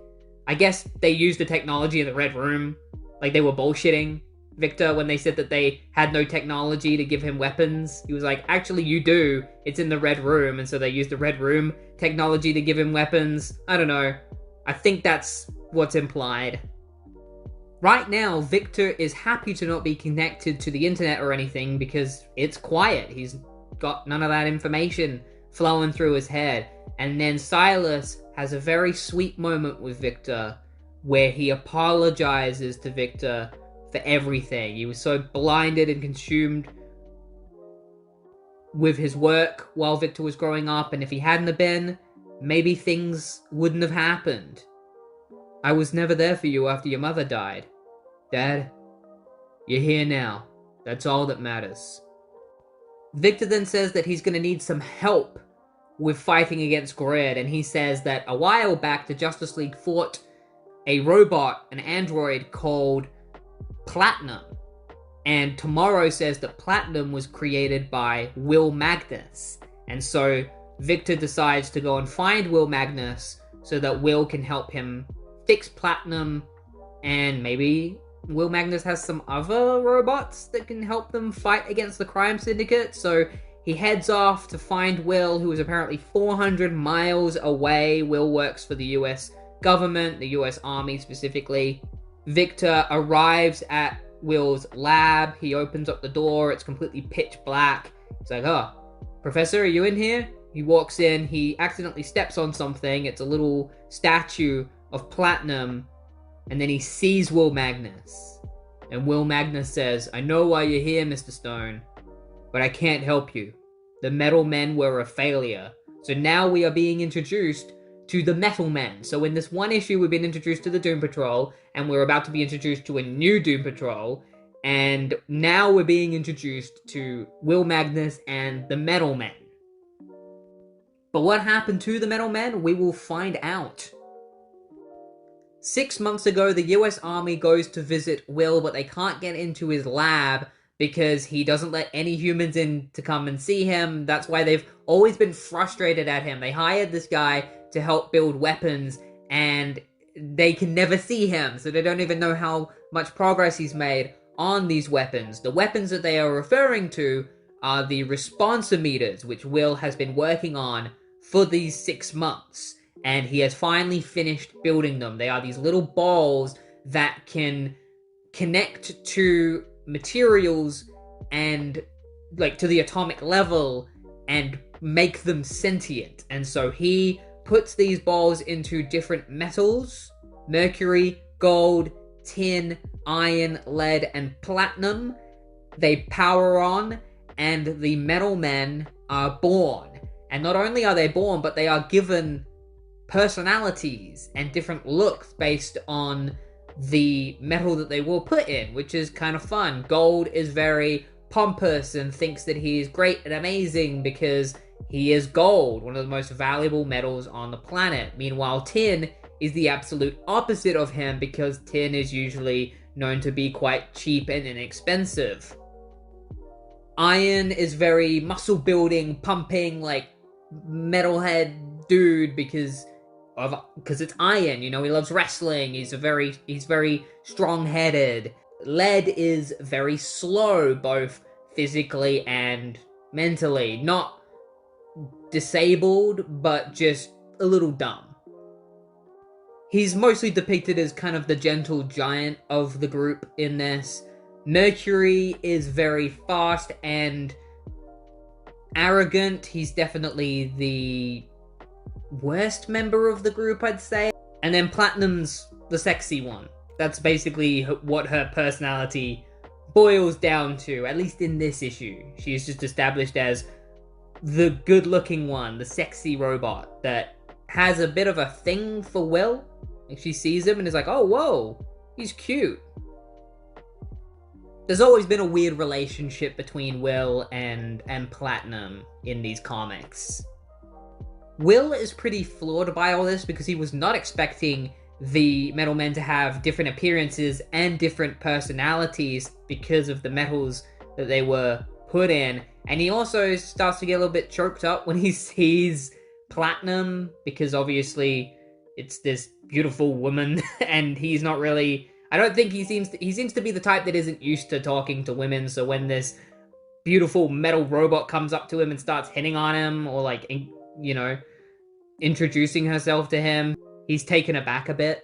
I guess they used the technology in the Red Room, like they were bullshitting Victor when they said that they had no technology to give him weapons. He was like, actually you do, it's in the Red Room, and so they used the Red Room technology to give him weapons. I don't know. I think that's what's implied. Right now, Victor is happy to not be connected to the internet or anything because it's quiet. He's got none of that information flowing through his head. And then Silas has a very sweet moment with Victor where he apologizes to Victor for everything. He was so blinded and consumed with his work while Victor was growing up, and if he hadn't have been, maybe things wouldn't have happened. I was never there for you after your mother died. Dad, you're here now. That's all that matters. Victor then says that he's going to need some help with fighting against Grid, and he says that a while back the Justice League fought a robot, an android called Platinum. And Tomorrow says that Platinum was created by Will Magnus. And so Victor decides to go and find Will Magnus so that Will can help him fix Platinum, and maybe Will Magnus has some other robots that can help them fight against the crime syndicate. So he heads off to find Will, who is apparently 400 miles away. Will works for the US government, the US Army specifically. Victor arrives at Will's lab. He opens up the door. It's completely pitch black. He's like, oh, Professor, are you in here? He walks in. He accidentally steps on something. It's a little statue of Platinum. And then he sees Will Magnus. And Will Magnus says, I know why you're here, Mr. Stone, but I can't help you. The Metal Men were a failure. So now we are being introduced to the Metal Men. So in this one issue, we've been introduced to the Doom Patrol, and we're about to be introduced to a new Doom Patrol, and now we're being introduced to Will Magnus and the Metal Men. But what happened to the Metal Men? We will find out. 6 months ago, the US Army goes to visit Will, but they can't get into his lab because he doesn't let any humans in to come and see him. That's why they've always been frustrated at him. They hired this guy to help build weapons, and they can never see him, so they don't even know how much progress he's made on these weapons. The weapons that they are referring to are the responsometers, which Will has been working on for these 6 months, and he has finally finished building them. They are these little balls that can connect to materials and, like, to the atomic level and make them sentient. And so he puts these balls into different metals: mercury, gold, tin, iron, lead, and platinum. They power on, and the metal men are born. And not only are they born, but they are given personalities and different looks based on the metal that they will put in, which is kind of fun. Gold is very pompous and thinks that he is great and amazing because he is gold, one of the most valuable metals on the planet. Meanwhile, tin is the absolute opposite of him because tin is usually known to be quite cheap and inexpensive. Iron is very muscle building, pumping, like metalhead dude because it's iron, you know, he loves wrestling, he's very strong-headed. Lead is very slow, both physically and mentally. Not disabled, but just a little dumb. He's mostly depicted as kind of the gentle giant of the group in this. Mercury is very fast and arrogant. He's definitely the worst member of the group, I'd say. And then Platinum's the sexy one. That's basically what her personality boils down to, at least in this issue. She's just established as the good-looking one, the sexy robot that has a bit of a thing for Will. Like, she sees him and is like, oh, whoa, he's cute. There's always been a weird relationship between Will and Platinum in these comics. Will is pretty floored by all this because he was not expecting the metal men to have different appearances and different personalities because of the metals that they were put in. And he also starts to get a little bit choked up when he sees Platinum, because obviously it's this beautiful woman and he's not really... I don't think he seems to be the type that isn't used to talking to women, so when this beautiful metal robot comes up to him and starts hitting on him, or like, you know, introducing herself to him, he's taken aback a bit.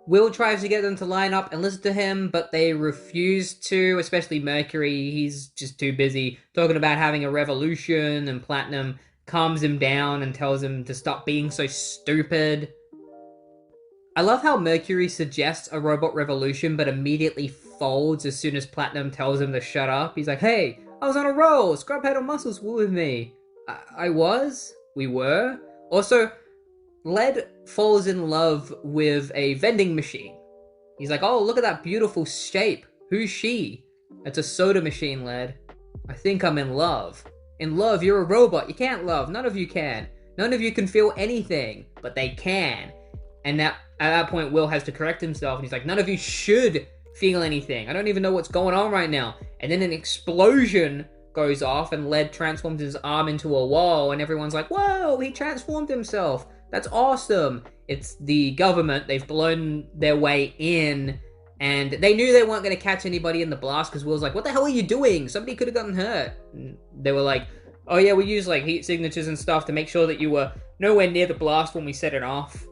Will tries to get them to line up and listen to him, but they refuse to, especially Mercury. He's just too busy talking about having a revolution, and Platinum calms him down and tells him to stop being so stupid. I love how Mercury suggests a robot revolution, but immediately folds as soon as Platinum tells him to shut up. He's like, hey, I was on a roll, Scrubhead and Muscles were with me. I was? We were? Also, Lead falls in love with a vending machine. He's like, oh, look at that beautiful shape. Who's she? It's a soda machine, Lead. I think I'm in love. In love, you're a robot. You can't love. None of you can. None of you can feel anything, but they can. And at that point, Will has to correct himself, and he's like, none of you should feel anything. I don't even know what's going on right now. And then an explosion goes off, and Lead transforms his arm into a wall, and everyone's like, whoa, he transformed himself. That's awesome. It's the government. They've blown their way in, and they knew they weren't going to catch anybody in the blast, because Will's like, what the hell are you doing? Somebody could have gotten hurt. And they were like, oh yeah, we used like heat signatures and stuff to make sure that you were nowhere near the blast when we set it off.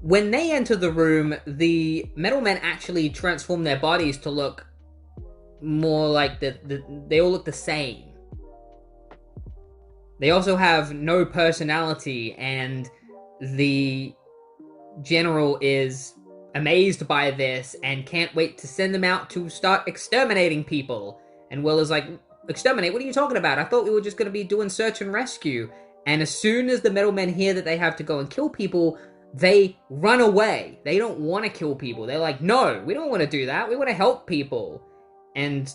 When they enter the room, the metal men actually transform their bodies to look more like they all look the same. They also have no personality, and the general is amazed by this and can't wait to send them out to start exterminating people. And Will is like, exterminate? What are you talking about? I thought we were just going to be doing search and rescue. And as soon as the metal men hear that they have to go and kill people, they run away. They don't want to kill people. They're like, no, we don't want to do that. We want to help people. And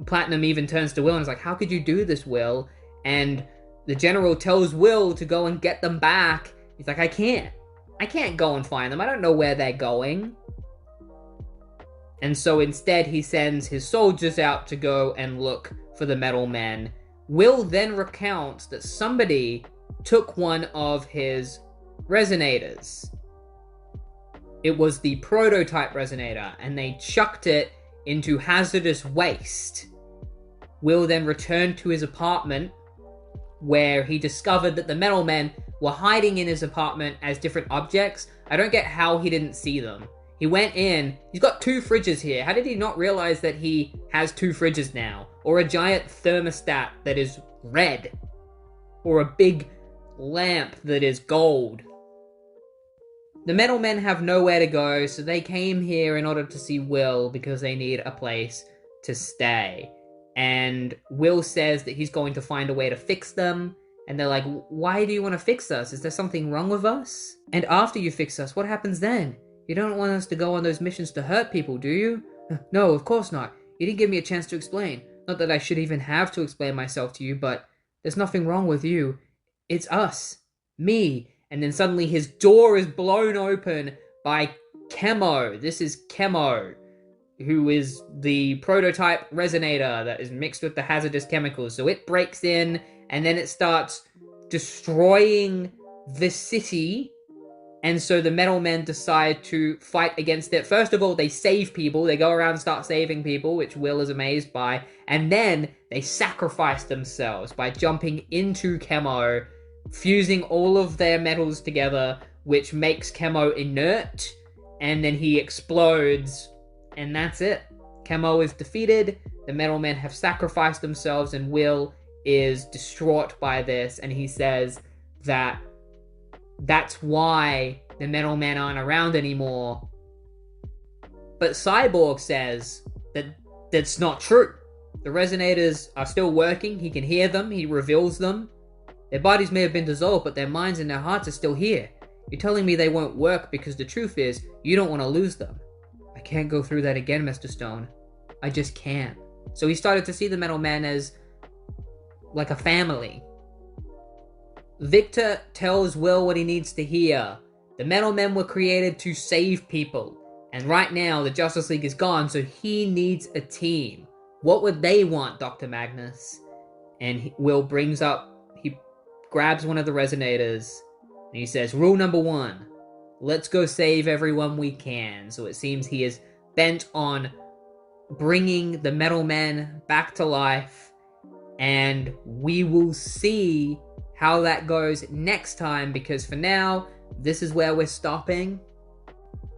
Platinum even turns to Will and is like, how could you do this, Will? And the general tells Will to go and get them back. He's like, I can't go and find them. I don't know where they're going. And so instead he sends his soldiers out to go and look for the Metal Men. Will then recounts that somebody took one of his resonators. It was the prototype resonator, and they chucked it into hazardous waste. Will then returned to his apartment, where he discovered that the Metal Men were hiding in his apartment as different objects. I don't get how he didn't see them. He went in, he's got 2 fridges here. How did he not realize that he has 2 fridges now? Or a giant thermostat that is red? Or a big lamp that is gold? The Metal Men have nowhere to go, so they came here in order to see Will because they need a place to stay. And Will says that he's going to find a way to fix them. And they're like, why do you want to fix us? Is there something wrong with us? And after you fix us, what happens then? You don't want us to go on those missions to hurt people, do you? No, of course not. You didn't give me a chance to explain. Not that I should even have to explain myself to you, but there's nothing wrong with you. It's us. Me. And then suddenly his door is blown open by Chemo. This is Chemo, who is the prototype resonator that is mixed with the hazardous chemicals. So it breaks in, and then it starts destroying the city. And so the Metal Men decide to fight against it. First of all, they save people. They go around and start saving people, which Will is amazed by. And then they sacrifice themselves by jumping into Chemo, fusing all of their metals together, which makes Chemo inert. And then he explodes. And that's it. Chemo is defeated. The Metal Men have sacrificed themselves, and Will is distraught by this. And he says that that's why the Metal Men aren't around anymore. But Cyborg says that that's not true. The resonators are still working. He can hear them. He reveals them. Their bodies may have been dissolved, but their minds and their hearts are still here. You're telling me they won't work because the truth is, you don't want to lose them. I can't go through that again, Mr. Stone. I just can't. So he started to see the Metal Men as like a family. Victor tells Will what he needs to hear. The Metal Men were created to save people. And right now, the Justice League is gone, so he needs a team. What would they want, Dr. Magnus? And Will he grabs one of the resonators, and he says, rule number 1, let's go save everyone we can. So it seems he is bent on bringing the Metal Men back to life, and we will see how that goes next time, because for now, this is where we're stopping.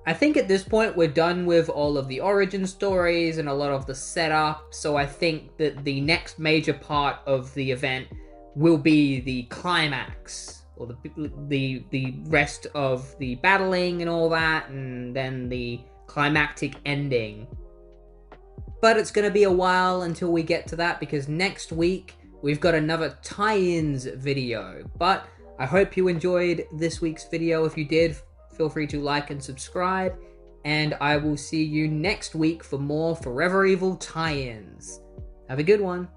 I think at this point we're done with all of the origin stories and a lot of the setup, so I think that the next major part of the event will be the climax, or the rest of the battling and all that, and then the climactic ending. But it's going to be a while until we get to that, because next week we've got another tie-ins video. But I hope you enjoyed this week's video. If you did, feel free to like and subscribe. And I will see you next week for more Forever Evil tie-ins. Have a good one.